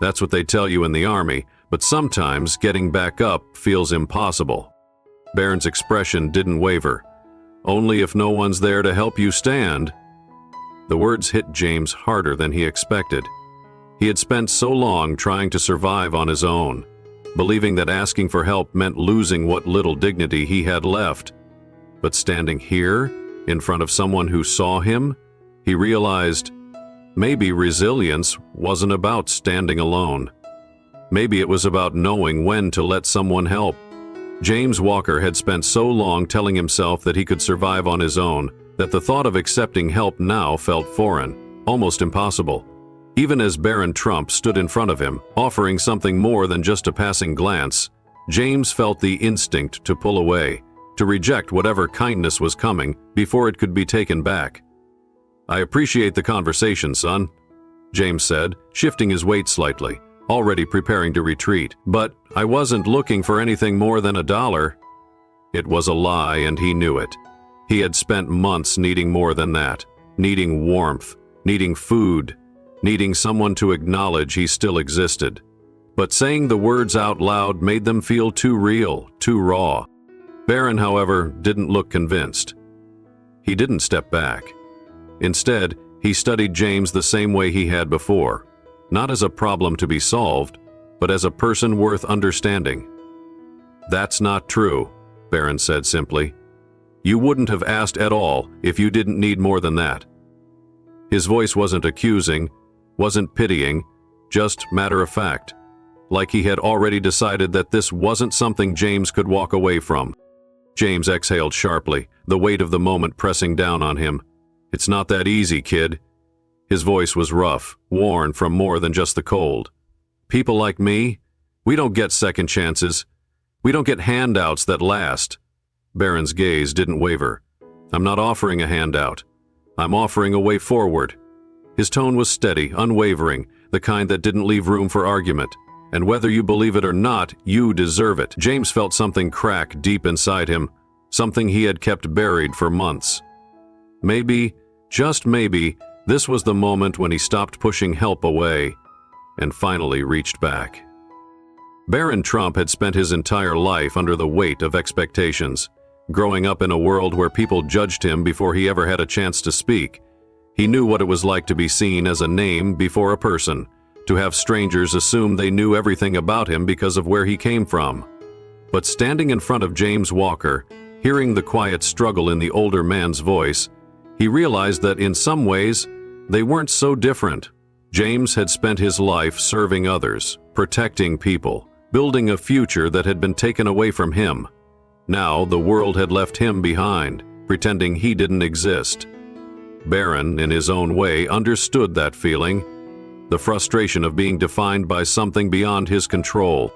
That's what they tell you in the army, but sometimes getting back up feels impossible. Barron's expression didn't waver. Only if no one's there to help you stand. The words hit James harder than he expected. He had spent so long trying to survive on his own, believing that asking for help meant losing what little dignity he had left. But standing here, in front of someone who saw him, he realized maybe resilience wasn't about standing alone. Maybe it was about knowing when to let someone help. James Walker had spent so long telling himself that he could survive on his own that the thought of accepting help now felt foreign, almost impossible. Even as Barron Trump stood in front of him, offering something more than just a passing glance, James felt the instinct to pull away, to reject whatever kindness was coming before it could be taken back. "I appreciate the conversation, son," James said, shifting his weight slightly, already preparing to retreat. "But I wasn't looking for anything more than $1. It was a lie, and he knew it. He had spent months needing more than that, needing warmth, needing food, needing someone to acknowledge he still existed. But saying the words out loud made them feel too real, too raw. Barron, however, didn't look convinced. He didn't step back. Instead, he studied James the same way he had before, not as a problem to be solved, but as a person worth understanding. "That's not true," Barron said simply. "You wouldn't have asked at all if you didn't need more than that." His voice wasn't accusing, wasn't pitying, just matter of fact, like he had already decided that this wasn't something James could walk away from. James exhaled sharply, the weight of the moment pressing down on him. "It's not that easy, kid." His voice was rough, worn from more than just the cold. "People like me, we don't get second chances. We don't get handouts that last." Barron's gaze didn't waver. "I'm not offering a handout. I'm offering a way forward." His tone was steady, unwavering, the kind that didn't leave room for argument. "And whether you believe it or not, you deserve it." James felt something crack deep inside him, something he had kept buried for months. Maybe, just maybe, this was the moment when he stopped pushing help away and finally reached back. Barron Trump had spent his entire life under the weight of expectations. Growing up in a world where people judged him before he ever had a chance to speak, he knew what it was like to be seen as a name before a person, to have strangers assume they knew everything about him because of where he came from. But standing in front of James Walker, hearing the quiet struggle in the older man's voice, he realized that in some ways, they weren't so different. James had spent his life serving others, protecting people, building a future that had been taken away from him. Now the world had left him behind, pretending he didn't exist. Barron, in his own way, understood that feeling, the frustration of being defined by something beyond his control.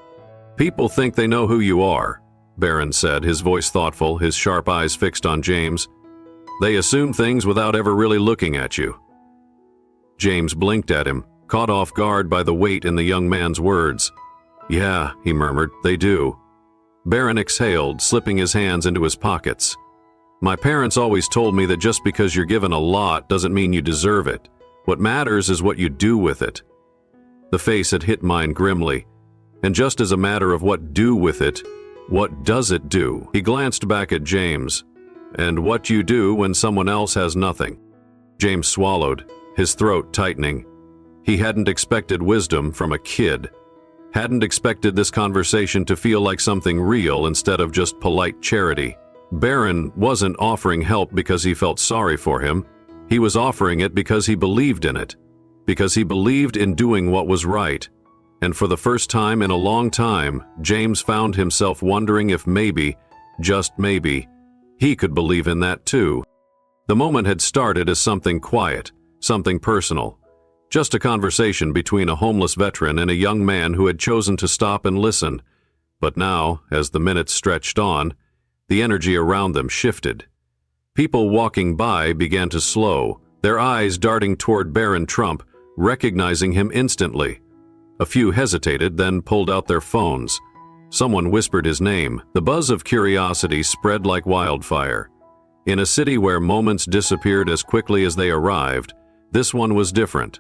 "People think they know who you are," Barron said, his voice thoughtful, his sharp eyes fixed on James. "They assume things without ever really looking at you." James blinked at him, caught off guard by the weight in the young man's words. "Yeah," he murmured, "they do." Barron exhaled, slipping his hands into his pockets. "My parents always told me that just because you're given a lot doesn't mean you deserve it. What matters is what you do with it." The face had hit mine grimly. And just as a matter of what do with it, what does it do? He glanced back at James. "And what you do when someone else has nothing." James swallowed, his throat tightening. He hadn't expected wisdom from a kid. hadn't expected this conversation to feel like something real instead of just polite charity. Barron wasn't offering help because he felt sorry for him. He was offering it because he believed in it, because he believed in doing what was right. And for the first time in a long time, James found himself wondering if maybe, just maybe, he could believe in that too. The moment had started as something quiet, something personal. Just a conversation between a homeless veteran and a young man who had chosen to stop and listen. But now, as the minutes stretched on, the energy around them shifted. People walking by began to slow, their eyes darting toward Barron Trump, recognizing him instantly. A few hesitated, then pulled out their phones. Someone whispered his name. The buzz of curiosity spread like wildfire. In a city where moments disappeared as quickly as they arrived, this one was different.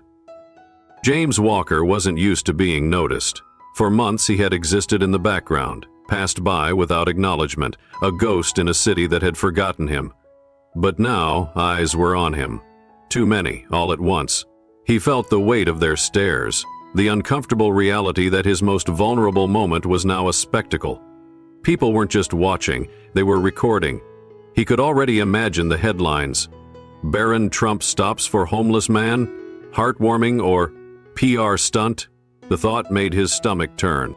James Walker wasn't used to being noticed. For months he had existed in the background, passed by without acknowledgement, a ghost in a city that had forgotten him. But now eyes were on him. Too many, all at once. He felt the weight of their stares, the uncomfortable reality that his most vulnerable moment was now a spectacle. People weren't just watching, they were recording. He could already imagine the headlines. Barron Trump stops for homeless man? Heartwarming or PR stunt? The thought made his stomach turn.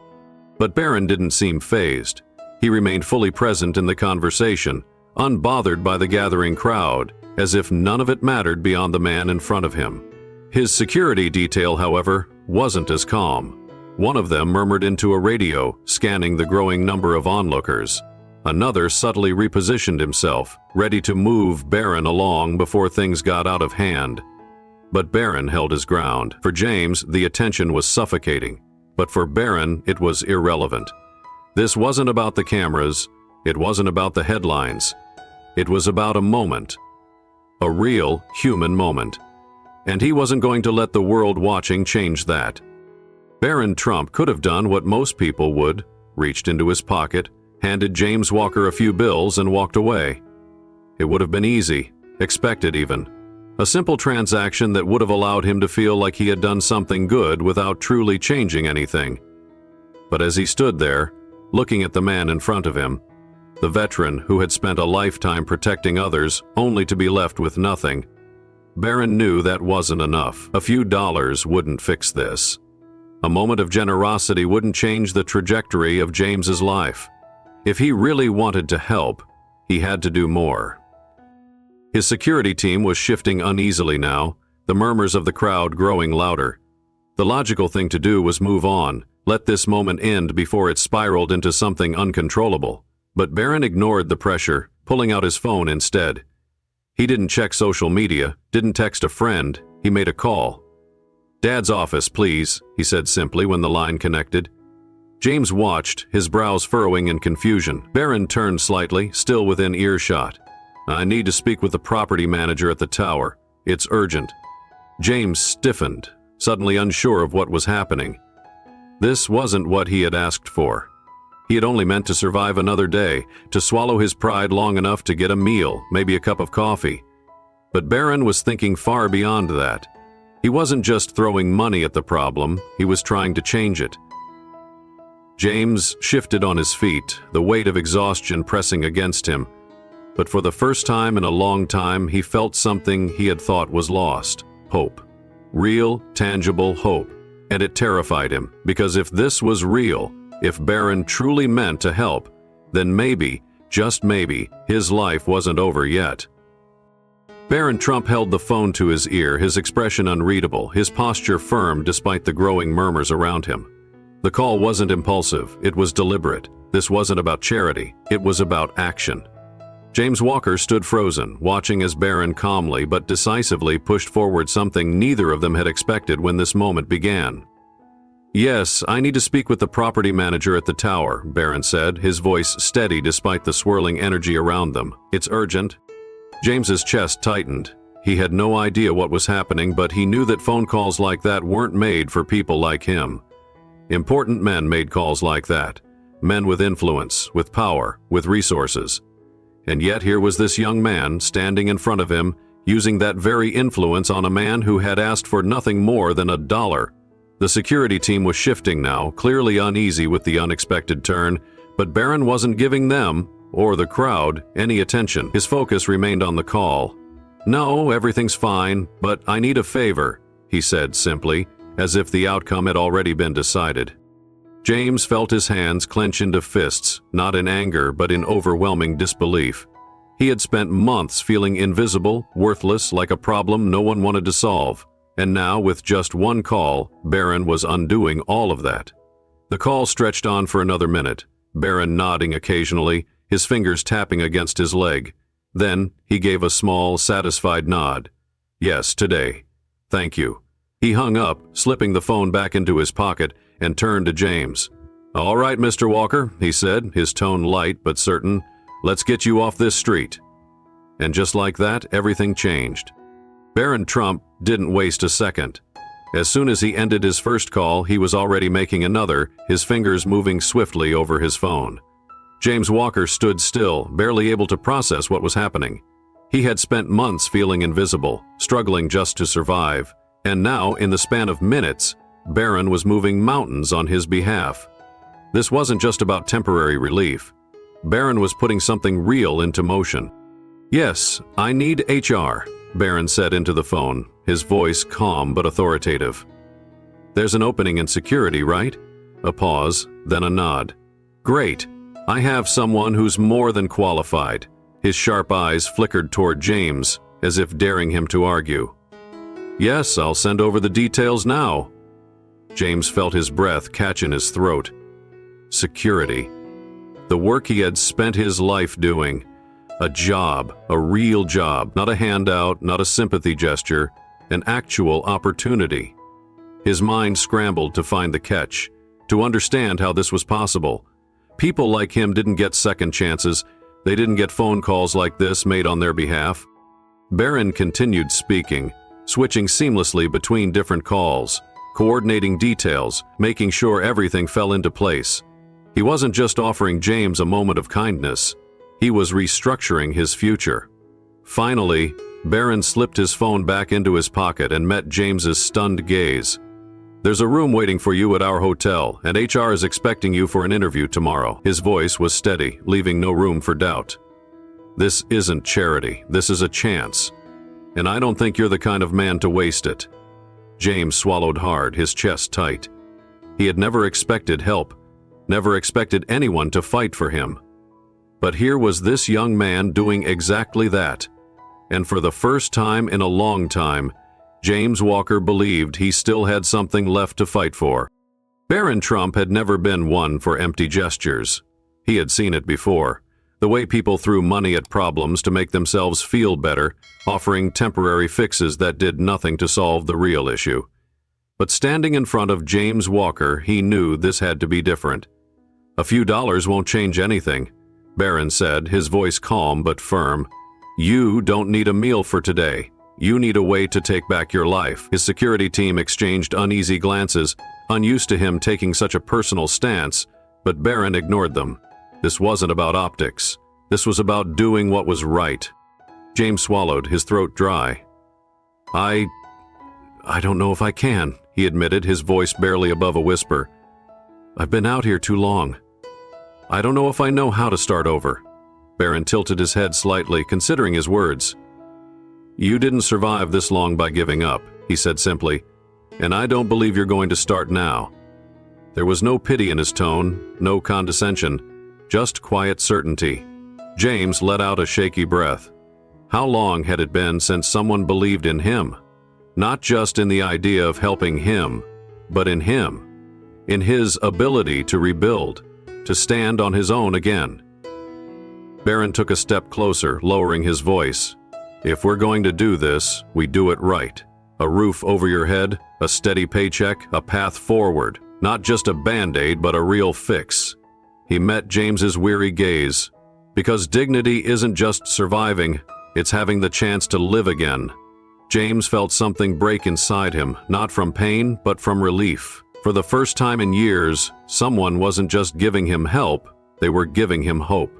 But Barron didn't seem fazed. He remained fully present in the conversation, unbothered by the gathering crowd, as if none of it mattered beyond the man in front of him. His security detail, however, wasn't as calm. One of them murmured into a radio, scanning the growing number of onlookers. Another subtly repositioned himself, ready to move Barron along before things got out of hand. But Barron held his ground. For James, the attention was suffocating. But for Barron, it was irrelevant. This wasn't about the cameras. It wasn't about the headlines. It was about a moment. A real, human moment. And he wasn't going to let the world watching change that. Barron Trump could have done what most people would, reached into his pocket, handed James Walker a few bills and walked away. It would have been easy, expected even. A simple transaction that would have allowed him to feel like he had done something good without truly changing anything. But as he stood there, looking at the man in front of him, the veteran who had spent a lifetime protecting others only to be left with nothing, Barron knew that wasn't enough. A few dollars wouldn't fix this. A moment of generosity wouldn't change the trajectory of James's life. If he really wanted to help, he had to do more. His security team was shifting uneasily now, the murmurs of the crowd growing louder. The logical thing to do was move on, let this moment end before it spiraled into something uncontrollable. But Barron ignored the pressure, pulling out his phone instead. He didn't check social media, didn't text a friend, he made a call. "Dad's office, please," he said simply when the line connected. James watched, his brows furrowing in confusion. Barron turned slightly, still within earshot. "I need to speak with the property manager at the tower. It's urgent." James stiffened, suddenly unsure of what was happening. This wasn't what he had asked for. He had only meant to survive another day, to swallow his pride long enough to get a meal, maybe a cup of coffee. But Barron was thinking far beyond that. He wasn't just throwing money at the problem, he was trying to change it. James shifted on his feet, the weight of exhaustion pressing against him. But for the first time in a long time, he felt something he had thought was lost: hope. Real, tangible hope. And it terrified him, because if this was real, if Barron truly meant to help, then maybe, just maybe, his life wasn't over yet. Barron Trump held the phone to his ear, his expression unreadable, his posture firm despite the growing murmurs around him. The call wasn't impulsive, it was deliberate. This wasn't about charity, it was about action. James Walker stood frozen, watching as Barron calmly but decisively pushed forward something neither of them had expected when this moment began. "Yes, I need to speak with the property manager at the tower," Barron said, his voice steady despite the swirling energy around them. "It's urgent." James's chest tightened. He had no idea what was happening, but he knew that phone calls like that weren't made for people like him. Important men made calls like that. Men with influence, with power, with resources. And yet here was this young man standing in front of him, using that very influence on a man who had asked for nothing more than $1. The security team was shifting now, clearly uneasy with the unexpected turn, but Barron wasn't giving them, or the crowd, any attention. His focus remained on the call. "No, everything's fine, but I need a favor," he said simply, as if the outcome had already been decided. James felt his hands clench into fists, not in anger but in overwhelming disbelief. He had spent months feeling invisible, worthless, like a problem no one wanted to solve. And now, with just one call, Barron was undoing all of that. The call stretched on for another minute, Barron nodding occasionally, his fingers tapping against his leg. Then he gave a small, satisfied nod. "Yes, today. Thank you." He hung up, slipping the phone back into his pocket, and turned to James. "All right, Mr. Walker," he said, his tone light but certain. "Let's get you off this street." And just like that, everything changed. Barron Trump didn't waste a second. As soon as he ended his first call, he was already making another, his fingers moving swiftly over his phone. James Walker stood still, barely able to process what was happening. He had spent months feeling invisible, struggling just to survive, and now, in the span of minutes, Barron was moving mountains on his behalf. This wasn't just about temporary relief. Barron was putting something real into motion. "Yes, I need HR," Barron said into the phone, his voice calm but authoritative. "There's an opening in security, right?" A pause, then a nod. "Great. I have someone who's more than qualified." His sharp eyes flickered toward James, as if daring him to argue. "Yes, I'll send over the details now." James felt his breath catch in his throat. Security. The work he had spent his life doing. A job, a real job, not a handout, not a sympathy gesture, an actual opportunity. His mind scrambled to find the catch, to understand how this was possible. People like him didn't get second chances. They didn't get phone calls like this made on their behalf. Barron continued speaking, switching seamlessly between different calls, coordinating details, making sure everything fell into place. He wasn't just offering James a moment of kindness. He was restructuring his future. Finally, Barron slipped his phone back into his pocket and met James's stunned gaze. "There's a room waiting for you at our hotel, and HR is expecting you for an interview tomorrow." His voice was steady, leaving no room for doubt. "This isn't charity. This is a chance. And I don't think you're the kind of man to waste it." James swallowed hard, his chest tight. He had never expected help, never expected anyone to fight for him. But here was this young man doing exactly that. And for the first time in a long time, James Walker believed he still had something left to fight for. Barron Trump had never been one for empty gestures. He had seen it before. The way people threw money at problems to make themselves feel better, offering temporary fixes that did nothing to solve the real issue. But standing in front of James Walker, he knew this had to be different. "A few dollars won't change anything," Barron said, his voice calm but firm. "You don't need a meal for today. You need a way to take back your life." His security team exchanged uneasy glances, unused to him taking such a personal stance, but Barron ignored them. This wasn't about optics. This was about doing what was right. James swallowed, his throat dry. I don't know if I can," he admitted, his voice barely above a whisper. "I've been out here too long. I don't know if I know how to start over." Barron tilted his head slightly, considering his words. "You didn't survive this long by giving up," he said simply, "and I don't believe you're going to start now." There was no pity in his tone, no condescension, just quiet certainty. James let out a shaky breath. How long had it been since someone believed in him? Not just in the idea of helping him, but in him. In his ability to rebuild, to stand on his own again. Barron took a step closer, lowering his voice. "If we're going to do this, we do it right. A roof over your head, a steady paycheck, a path forward. Not just a band-aid, but a real fix." He met James's weary gaze. Because dignity isn't just surviving, it's having the chance to live again. James felt something break inside him, not from pain, but from relief. For the first time in years, someone wasn't just giving him help, they were giving him hope.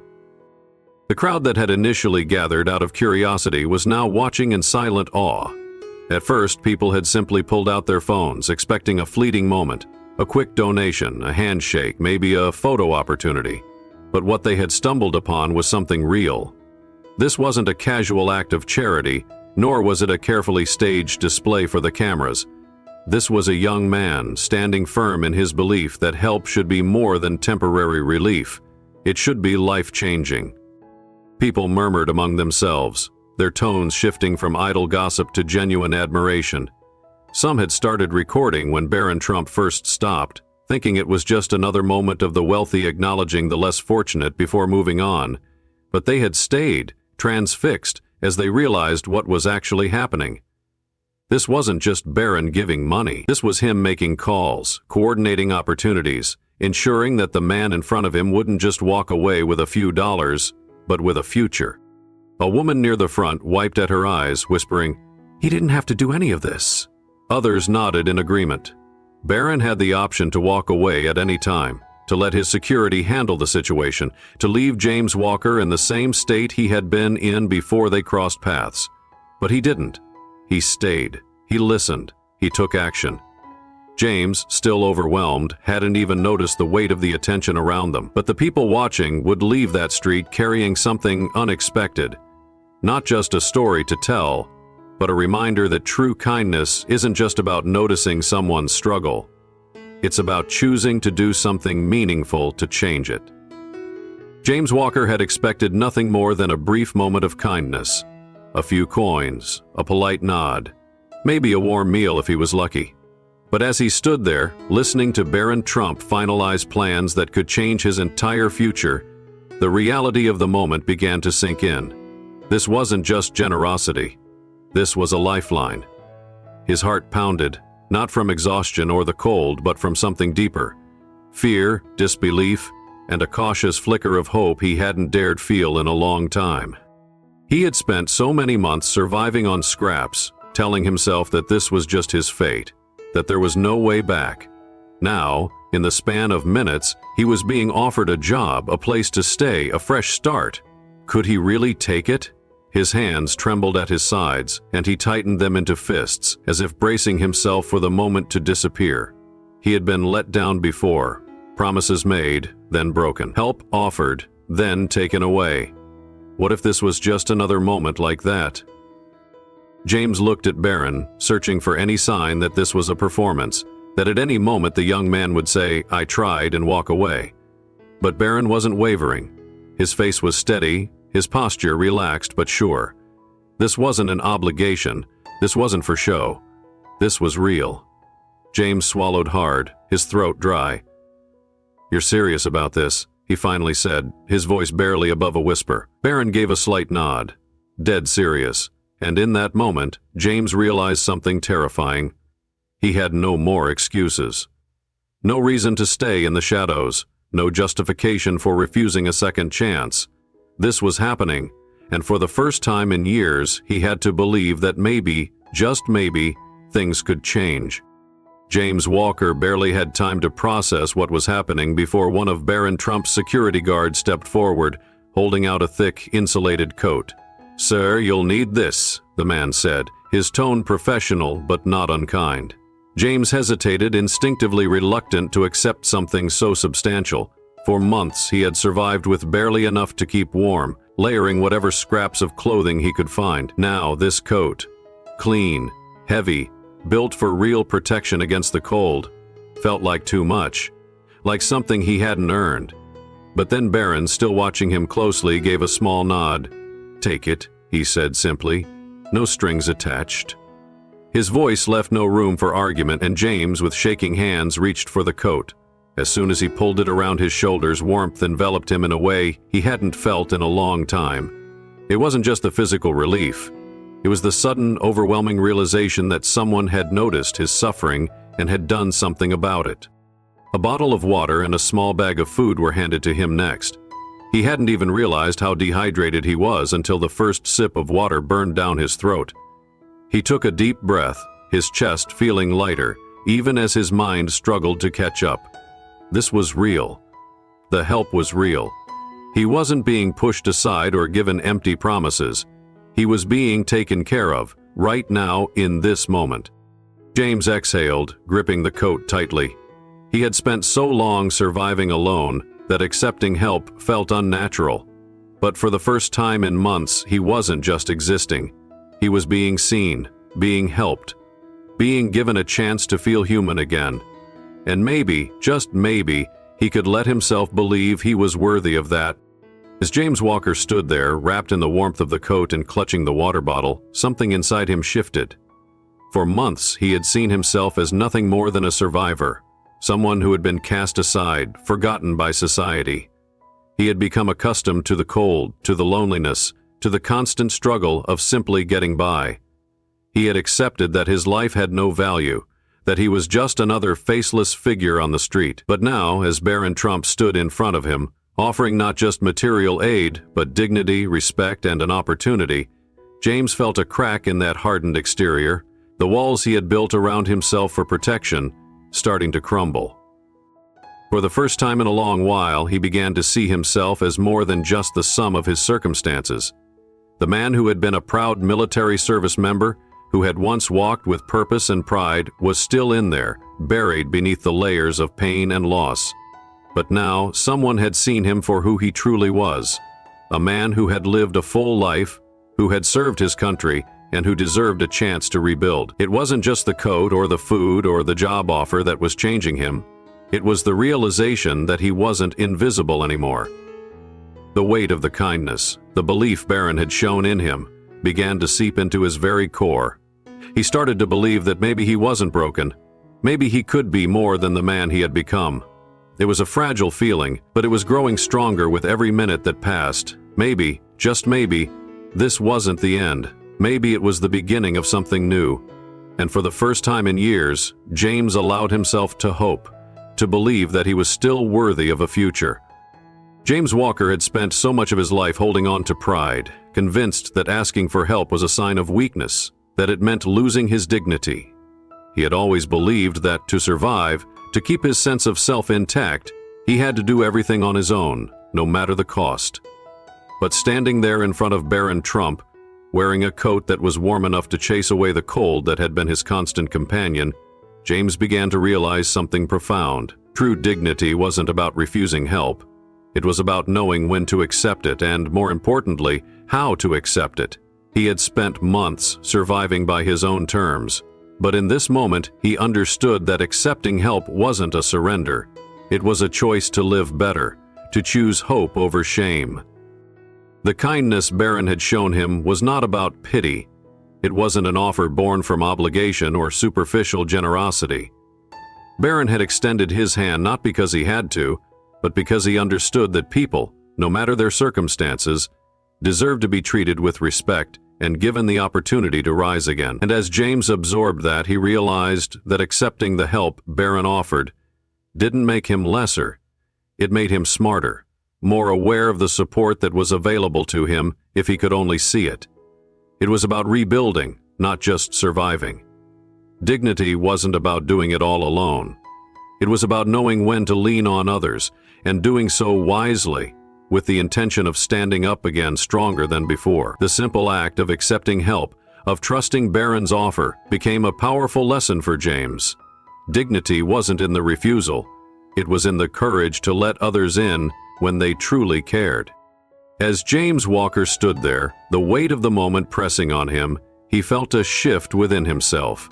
The crowd that had initially gathered out of curiosity was now watching in silent awe. At first, people had simply pulled out their phones, expecting a fleeting moment, a quick donation, a handshake, maybe a photo opportunity. But what they had stumbled upon was something real. This wasn't a casual act of charity, nor was it a carefully staged display for the cameras. This was a young man standing firm in his belief that help should be more than temporary relief. It should be life-changing. People murmured among themselves, their tones shifting from idle gossip to genuine admiration. Some had started recording when Barron Trump first stopped, thinking it was just another moment of the wealthy acknowledging the less fortunate before moving on. But they had stayed, transfixed, as they realized what was actually happening. This wasn't just Barron giving money. This was him making calls, coordinating opportunities, ensuring that the man in front of him wouldn't just walk away with a few dollars, but with a future. A woman near the front wiped at her eyes, whispering, "He didn't have to do any of this." Others nodded in agreement. Barron had the option to walk away at any time, to let his security handle the situation, to leave James Walker in the same state he had been in before they crossed paths. But he didn't. He stayed. He listened. He took action. James, still overwhelmed, hadn't even noticed the weight of the attention around them. But the people watching would leave that street carrying something unexpected. Not just a story to tell, but a reminder that true kindness isn't just about noticing someone's struggle. It's about choosing to do something meaningful to change it. James Walker had expected nothing more than a brief moment of kindness. A few coins, a polite nod, maybe a warm meal if he was lucky. But as he stood there, listening to Barron Trump finalize plans that could change his entire future, the reality of the moment began to sink in. This wasn't just generosity. This was a lifeline. His heart pounded, not from exhaustion or the cold, but from something deeper. Fear, disbelief, and a cautious flicker of hope he hadn't dared feel in a long time. He had spent so many months surviving on scraps, telling himself that this was just his fate, that there was no way back. Now, in the span of minutes, he was being offered a job, a place to stay, a fresh start. Could he really take it? His hands trembled at his sides, and he tightened them into fists, as if bracing himself for the moment to disappear. He had been let down before, promises made, then broken, help offered, then taken away. What if this was just another moment like that? James looked at Barron, searching for any sign that this was a performance, that at any moment the young man would say, "I tried," and walk away. But Barron wasn't wavering. His face was steady, his posture relaxed but sure. This wasn't an obligation. This wasn't for show. This was real. James swallowed hard, his throat dry. "You're serious about this?" he finally said, his voice barely above a whisper. Barron gave a slight nod. Dead serious. And in that moment, James realized something terrifying. He had no more excuses. No reason to stay in the shadows. No justification for refusing a second chance. This was happening, and for the first time in years, he had to believe that maybe, just maybe, things could change. James Walker barely had time to process what was happening before one of Barron Trump's security guards stepped forward, holding out a thick, insulated coat. "Sir, you'll need this," the man said, his tone professional but not unkind. James hesitated, instinctively reluctant to accept something so substantial. For months, he had survived with barely enough to keep warm, layering whatever scraps of clothing he could find. Now, this coat, clean, heavy, built for real protection against the cold, felt like too much, like something he hadn't earned. But then Barron, still watching him closely, gave a small nod. "Take it," he said simply, no strings attached. His voice left no room for argument, and James, with shaking hands, reached for the coat. As soon as he pulled it around his shoulders, warmth enveloped him in a way he hadn't felt in a long time. It wasn't just the physical relief. It was the sudden, overwhelming realization that someone had noticed his suffering and had done something about it. A bottle of water and a small bag of food were handed to him next. He hadn't even realized how dehydrated he was until the first sip of water burned down his throat. He took a deep breath, his chest feeling lighter, even as his mind struggled to catch up. This was real. The help was real. He wasn't being pushed aside or given empty promises. He was being taken care of, right now, in this moment. James exhaled, gripping the coat tightly. He had spent so long surviving alone that accepting help felt unnatural. But for the first time in months, he wasn't just existing. He was being seen, being helped, being given a chance to feel human again. And maybe, just maybe, he could let himself believe he was worthy of that. As James Walker stood there, wrapped in the warmth of the coat and clutching the water bottle, something inside him shifted. For months, he had seen himself as nothing more than a survivor, someone who had been cast aside, forgotten by society. He had become accustomed to the cold, to the loneliness, to the constant struggle of simply getting by. He had accepted that his life had no value, that he was just another faceless figure on the street. But now, as Barron Trump stood in front of him, offering not just material aid, but dignity, respect, and an opportunity, James felt a crack in that hardened exterior, the walls he had built around himself for protection, starting to crumble. For the first time in a long while, he began to see himself as more than just the sum of his circumstances. The man who had been a proud military service member, who had once walked with purpose and pride, was still in there, buried beneath the layers of pain and loss. But now, someone had seen him for who he truly was, a man who had lived a full life, who had served his country, and who deserved a chance to rebuild. It wasn't just the coat or the food or the job offer that was changing him. It was the realization that he wasn't invisible anymore. The weight of the kindness, the belief Barron had shown in him, began to seep into his very core. He started to believe that maybe he wasn't broken. Maybe he could be more than the man he had become. It was a fragile feeling, but it was growing stronger with every minute that passed. Maybe, just maybe, this wasn't the end. Maybe it was the beginning of something new. And for the first time in years, James allowed himself to hope, to believe that he was still worthy of a future. James Walker had spent so much of his life holding on to pride, convinced that asking for help was a sign of weakness, that it meant losing his dignity. He had always believed that to survive, to keep his sense of self intact, he had to do everything on his own, no matter the cost. But standing there in front of Barron Trump, wearing a coat that was warm enough to chase away the cold that had been his constant companion, James began to realize something profound. True dignity wasn't about refusing help. It was about knowing when to accept it and, more importantly, how to accept it. He had spent months surviving by his own terms, but in this moment he understood that accepting help wasn't a surrender. It was a choice to live better, to choose hope over shame. The kindness Barron had shown him was not about pity. It wasn't an offer born from obligation or superficial generosity. Barron had extended his hand not because he had to, but because he understood that people, no matter their circumstances, deserved to be treated with respect and given the opportunity to rise again. And as James absorbed that, he realized that accepting the help Barron offered didn't make him lesser. It made him smarter, more aware of the support that was available to him if he could only see it. It was about rebuilding, not just surviving. Dignity wasn't about doing it all alone. It was about knowing when to lean on others and doing so wisely, with the intention of standing up again stronger than before. The simple act of accepting help, of trusting Barron's offer, became a powerful lesson for James. Dignity wasn't in the refusal. It was in the courage to let others in when they truly cared. As James Walker stood there, the weight of the moment pressing on him, he felt a shift within himself.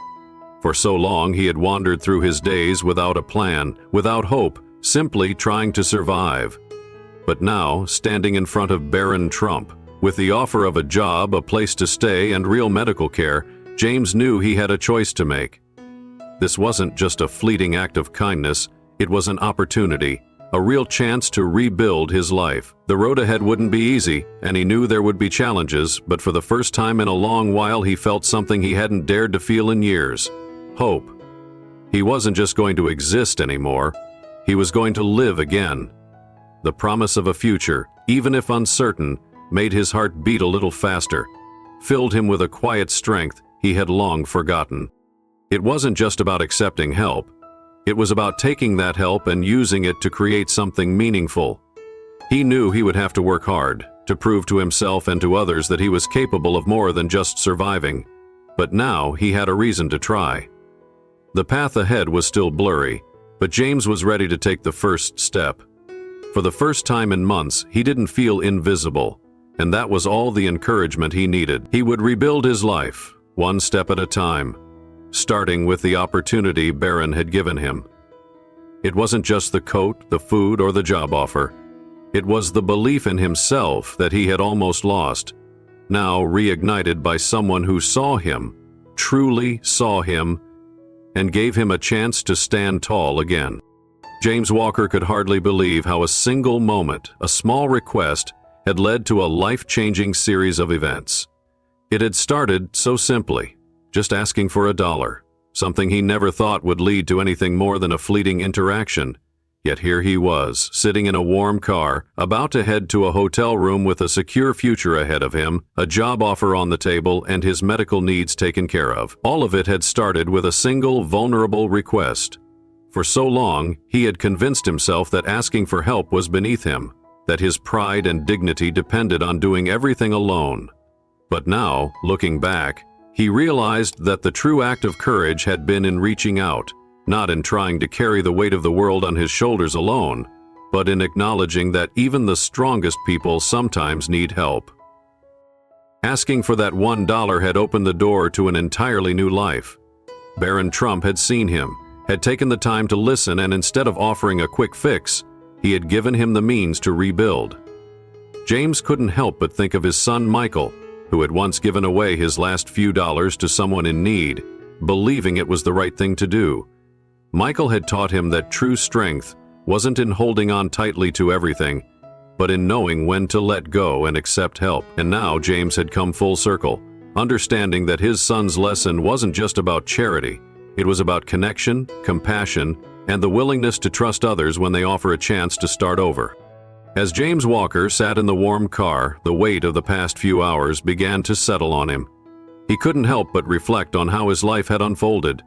For so long he had wandered through his days without a plan, without hope, simply trying to survive. But now, standing in front of Barron Trump, with the offer of a job, a place to stay, and real medical care, James knew he had a choice to make. This wasn't just a fleeting act of kindness, it was an opportunity, a real chance to rebuild his life. The road ahead wouldn't be easy, and he knew there would be challenges, but for the first time in a long while he felt something he hadn't dared to feel in years: hope. He wasn't just going to exist anymore, he was going to live again. The promise of a future, even if uncertain, made his heart beat a little faster, filled him with a quiet strength he had long forgotten. It wasn't just about accepting help. It was about taking that help and using it to create something meaningful. He knew he would have to work hard, to prove to himself and to others that he was capable of more than just surviving. But now he had a reason to try. The path ahead was still blurry, but James was ready to take the first step. For the first time in months, he didn't feel invisible, and that was all the encouragement he needed. He would rebuild his life, one step at a time, starting with the opportunity Barron had given him. It wasn't just the coat, the food, or the job offer. It was the belief in himself that he had almost lost, now reignited by someone who saw him, truly saw him, and gave him a chance to stand tall again. James Walker could hardly believe how a single moment, a small request, had led to a life-changing series of events. It had started so simply, just asking for $1, something he never thought would lead to anything more than a fleeting interaction. Yet here he was, sitting in a warm car, about to head to a hotel room with a secure future ahead of him, a job offer on the table, and his medical needs taken care of. All of it had started with a single vulnerable request. For so long, he had convinced himself that asking for help was beneath him, that his pride and dignity depended on doing everything alone. But now, looking back, he realized that the true act of courage had been in reaching out, not in trying to carry the weight of the world on his shoulders alone, but in acknowledging that even the strongest people sometimes need help. Asking for that $1 had opened the door to an entirely new life. Barron Trump had seen him, had taken the time to listen, and instead of offering a quick fix, he had given him the means to rebuild. James couldn't help but think of his son Michael, who had once given away his last few dollars to someone in need, believing it was the right thing to do. Michael had taught him that true strength wasn't in holding on tightly to everything, but in knowing when to let go and accept help. And now James had come full circle, understanding that his son's lesson wasn't just about charity. It was about connection, compassion, and the willingness to trust others when they offer a chance to start over. As James Walker sat in the warm car, the weight of the past few hours began to settle on him. He couldn't help but reflect on how his life had unfolded.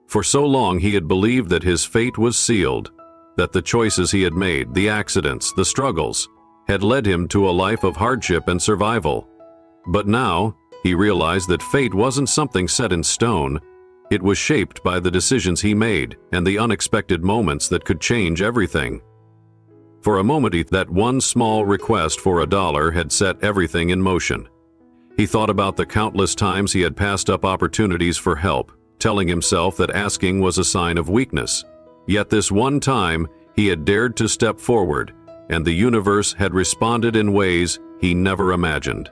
For so long he had believed that his fate was sealed, that the choices he had made, the accidents, the struggles, had led him to a life of hardship and survival. But now, he realized that fate wasn't something set in stone. It was shaped by the decisions he made and the unexpected moments that could change everything. For a moment, that one small request for $1 had set everything in motion. He thought about the countless times he had passed up opportunities for help, telling himself that asking was a sign of weakness. Yet this one time, he had dared to step forward, and the universe had responded in ways he never imagined.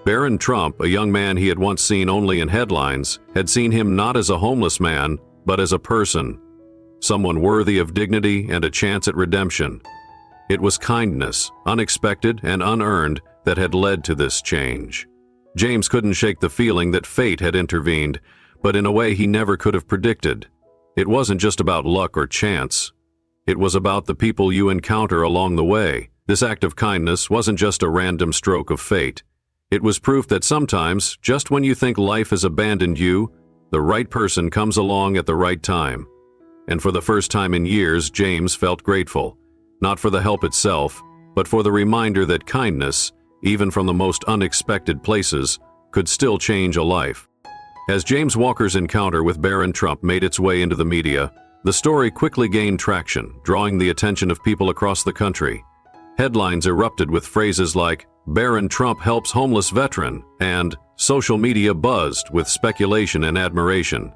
Barron Trump, a young man he had once seen only in headlines, had seen him not as a homeless man, but as a person, someone worthy of dignity and a chance at redemption. It was kindness, unexpected and unearned, that had led to this change. James couldn't shake the feeling that fate had intervened, but in a way he never could have predicted. It wasn't just about luck or chance. It was about the people you encounter along the way. This act of kindness wasn't just a random stroke of fate. It was proof that sometimes, just when you think life has abandoned you, the right person comes along at the right time. And for the first time in years, James felt grateful, not for the help itself, but for the reminder that kindness, even from the most unexpected places, could still change a life. As James Walker's encounter with Barron Trump made its way into the media, the story quickly gained traction, drawing the attention of people across the country. Headlines erupted with phrases like, "Barron Trump helps homeless veteran," and social media buzzed with speculation and admiration.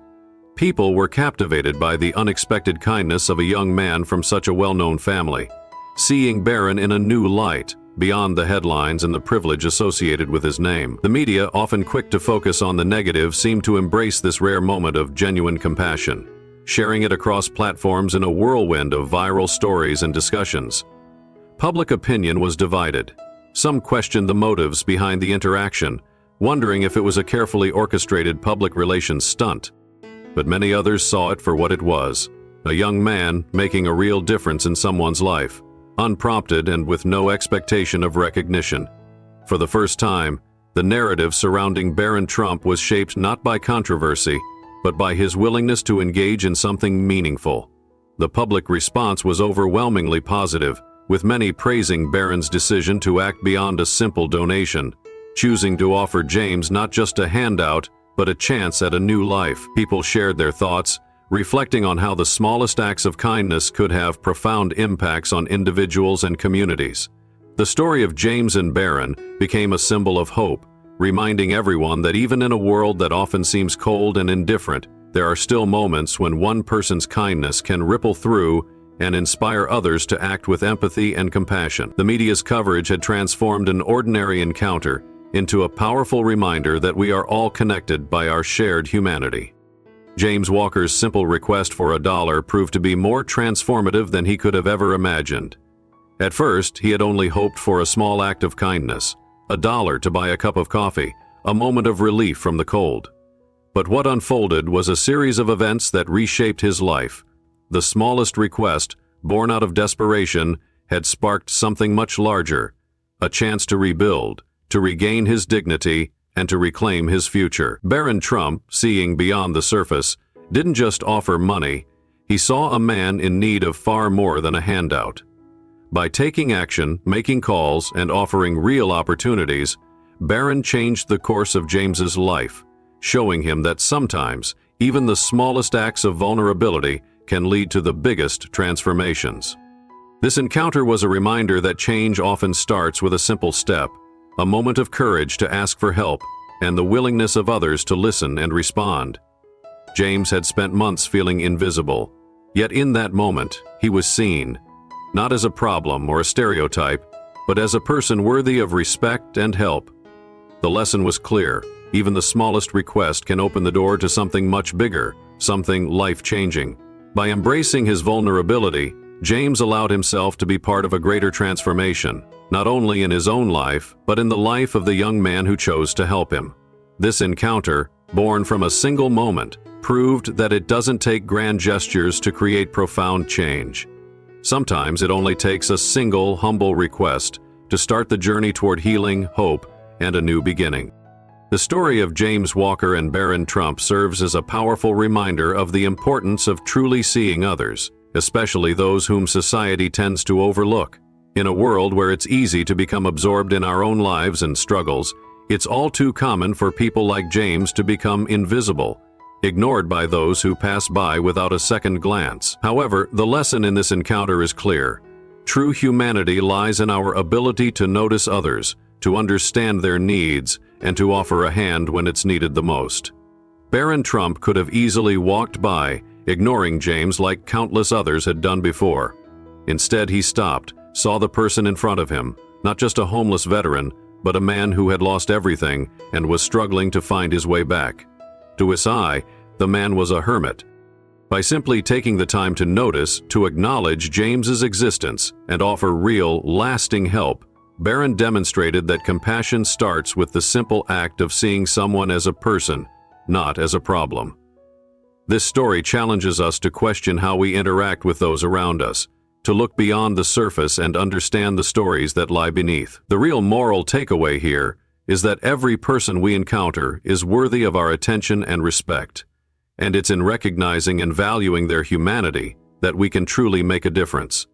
People were captivated by the unexpected kindness of a young man from such a well-known family, seeing Barron in a new light, beyond the headlines and the privilege associated with his name. The media, often quick to focus on the negative, seemed to embrace this rare moment of genuine compassion, sharing it across platforms in a whirlwind of viral stories and discussions. Public opinion was divided. Some questioned the motives behind the interaction, wondering if it was a carefully orchestrated public relations stunt. But many others saw it for what it was, a young man making a real difference in someone's life, unprompted and with no expectation of recognition. For the first time, the narrative surrounding Barron Trump was shaped not by controversy, but by his willingness to engage in something meaningful. The public response was overwhelmingly positive, with many praising Barron's decision to act beyond a simple donation, choosing to offer James not just a handout, but a chance at a new life. People shared their thoughts, reflecting on how the smallest acts of kindness could have profound impacts on individuals and communities. The story of James and Barron became a symbol of hope, reminding everyone that even in a world that often seems cold and indifferent, there are still moments when one person's kindness can ripple through and inspire others to act with empathy and compassion. The media's coverage had transformed an ordinary encounter into a powerful reminder that we are all connected by our shared humanity. James Walker's simple request for $1 proved to be more transformative than he could have ever imagined. At first, he had only hoped for a small act of kindness, $1 to buy a cup of coffee, a moment of relief from the cold. But what unfolded was a series of events that reshaped his life. The smallest request, born out of desperation, had sparked something much larger, a chance to rebuild, to regain his dignity, and to reclaim his future. Barron Trump, seeing beyond the surface, didn't just offer money, he saw a man in need of far more than a handout. By taking action, making calls, and offering real opportunities, Barron changed the course of James's life, showing him that sometimes even the smallest acts of vulnerability can lead to the biggest transformations. This encounter was a reminder that change often starts with a simple step, a moment of courage to ask for help, and the willingness of others to listen and respond. James had spent months feeling invisible, yet in that moment, he was seen, not as a problem or a stereotype, but as a person worthy of respect and help. The lesson was clear. Even the smallest request can open the door to something much bigger, something life-changing. By embracing his vulnerability, James allowed himself to be part of a greater transformation, not only in his own life, but in the life of the young man who chose to help him. This encounter, born from a single moment, proved that it doesn't take grand gestures to create profound change. Sometimes it only takes a single, humble request to start the journey toward healing, hope, and a new beginning. The story of James Walker and Barron Trump serves as a powerful reminder of the importance of truly seeing others, especially those whom society tends to overlook. In a world where it's easy to become absorbed in our own lives and struggles, it's all too common for people like James to become invisible, ignored by those who pass by without a second glance. However, the lesson in this encounter is clear. True humanity lies in our ability to notice others, to understand their needs, and to offer a hand when it's needed the most. Barron Trump could have easily walked by, ignoring James like countless others had done before. Instead, he stopped, saw the person in front of him, not just a homeless veteran, but a man who had lost everything and was struggling to find his way back. To his eye, the man was a hermit. By simply taking the time to notice, to acknowledge James's existence, and offer real, lasting help, Barron demonstrated that compassion starts with the simple act of seeing someone as a person, not as a problem. This story challenges us to question how we interact with those around us, to look beyond the surface and understand the stories that lie beneath. The real moral takeaway here is that every person we encounter is worthy of our attention and respect, and it's in recognizing and valuing their humanity that we can truly make a difference.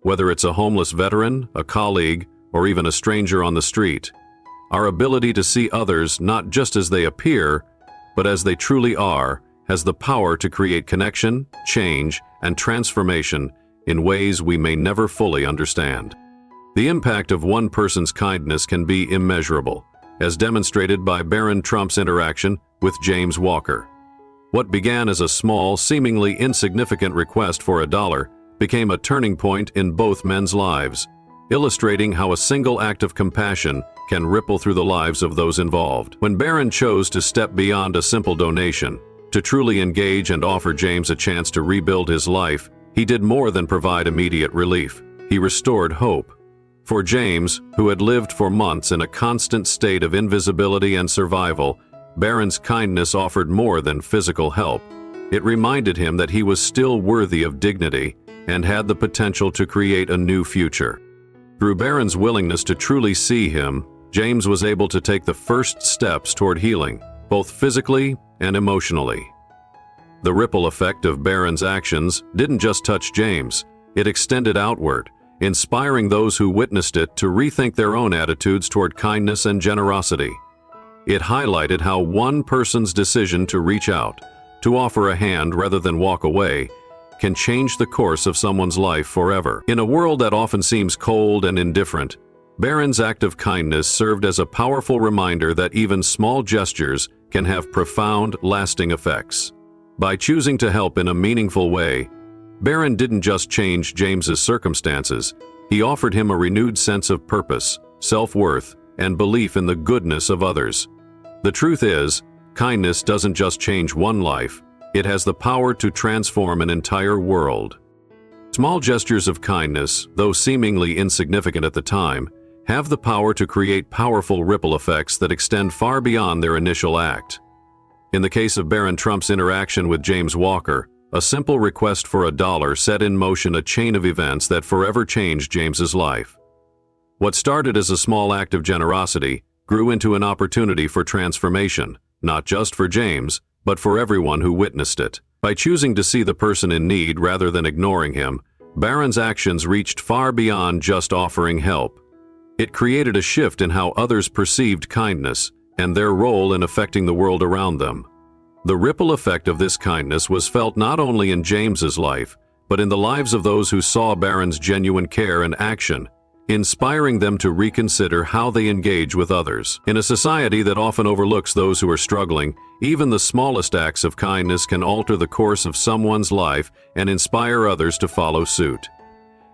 Whether it's a homeless veteran, a colleague, or even a stranger on the street, our ability to see others not just as they appear, but as they truly are, has the power to create connection, change, and transformation in ways we may never fully understand. The impact of one person's kindness can be immeasurable, as demonstrated by Barron Trump's interaction with James Walker. What began as a small, seemingly insignificant request for $1 became a turning point in both men's lives, illustrating how a single act of compassion can ripple through the lives of those involved. When Barron chose to step beyond a simple donation, to truly engage and offer James a chance to rebuild his life, he did more than provide immediate relief. He restored hope. For James, who had lived for months in a constant state of invisibility and survival, Barron's kindness offered more than physical help. It reminded him that he was still worthy of dignity and had the potential to create a new future. Through Barron's willingness to truly see him, James was able to take the first steps toward healing, both physically and emotionally. The ripple effect of Barron's actions didn't just touch James, it extended outward, inspiring those who witnessed it to rethink their own attitudes toward kindness and generosity. It highlighted how one person's decision to reach out, to offer a hand rather than walk away, can change the course of someone's life forever. In a world that often seems cold and indifferent, Barron's act of kindness served as a powerful reminder that even small gestures can have profound, lasting effects. By choosing to help in a meaningful way, Barron didn't just change James's circumstances, he offered him a renewed sense of purpose, self-worth, and belief in the goodness of others. The truth is, kindness doesn't just change one life, it has the power to transform an entire world. Small gestures of kindness, though seemingly insignificant at the time, have the power to create powerful ripple effects that extend far beyond their initial act. In the case of Barron Trump's interaction with James Walker, a simple request for $1 set in motion a chain of events that forever changed James's life. What started as a small act of generosity grew into an opportunity for transformation, not just for James, but for everyone who witnessed it. By choosing to see the person in need rather than ignoring him, Barron's actions reached far beyond just offering help. It created a shift in how others perceived kindness and their role in affecting the world around them. The ripple effect of this kindness was felt not only in James's life, but in the lives of those who saw Barron's genuine care and action, inspiring them to reconsider how they engage with others. In a society that often overlooks those who are struggling, even the smallest acts of kindness can alter the course of someone's life and inspire others to follow suit.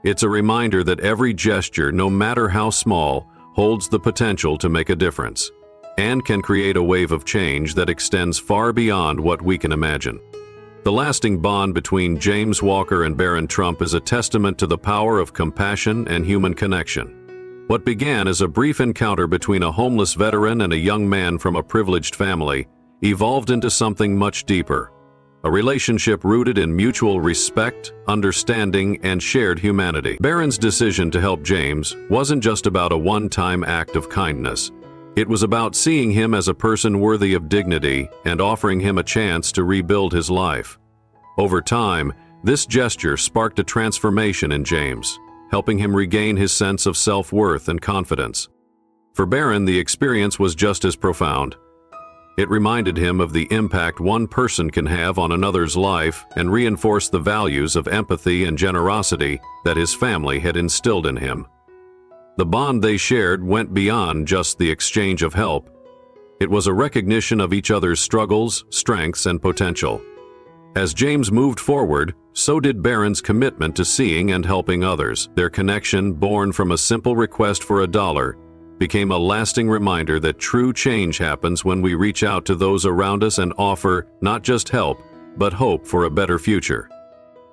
It's a reminder that every gesture, no matter how small, holds the potential to make a difference, and can create a wave of change that extends far beyond what we can imagine. The lasting bond between James Walker and Barron Trump is a testament to the power of compassion and human connection. What began as a brief encounter between a homeless veteran and a young man from a privileged family evolved into something much deeper, a relationship rooted in mutual respect, understanding, and shared humanity. Barron's decision to help James wasn't just about a one-time act of kindness. It was about seeing him as a person worthy of dignity and offering him a chance to rebuild his life. Over time, this gesture sparked a transformation in James, helping him regain his sense of self-worth and confidence. For Barron, the experience was just as profound. It reminded him of the impact one person can have on another's life and reinforced the values of empathy and generosity that his family had instilled in him. The bond they shared went beyond just the exchange of help. It was a recognition of each other's struggles, strengths, and potential. As James moved forward, so did Barron's commitment to seeing and helping others. Their connection, born from a simple request for $1, became a lasting reminder that true change happens when we reach out to those around us and offer not just help, but hope for a better future.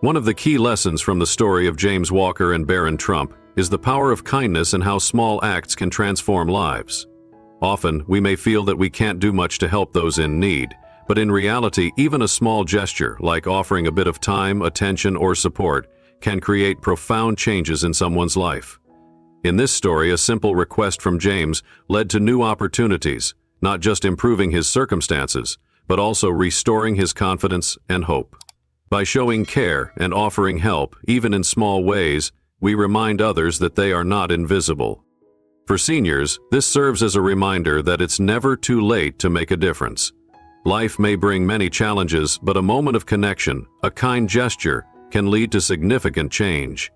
One of the key lessons from the story of James Walker and Barron Trump is the power of kindness and how small acts can transform lives. Often, we may feel that we can't do much to help those in need, but in reality, even a small gesture, like offering a bit of time, attention, or support, can create profound changes in someone's life. In this story, a simple request from James led to new opportunities, not just improving his circumstances, but also restoring his confidence and hope. By showing care and offering help, even in small ways, we remind others that they are not invisible. For seniors, this serves as a reminder that it's never too late to make a difference. Life may bring many challenges, but a moment of connection, a kind gesture, can lead to significant change.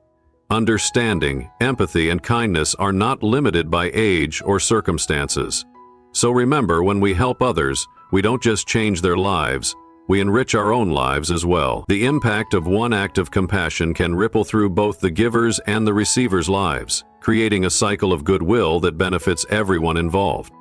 Understanding, empathy, and kindness are not limited by age or circumstances. So remember, when we help others, we don't just change their lives, we enrich our own lives as well. The impact of one act of compassion can ripple through both the giver's and the receiver's lives, creating a cycle of goodwill that benefits everyone involved.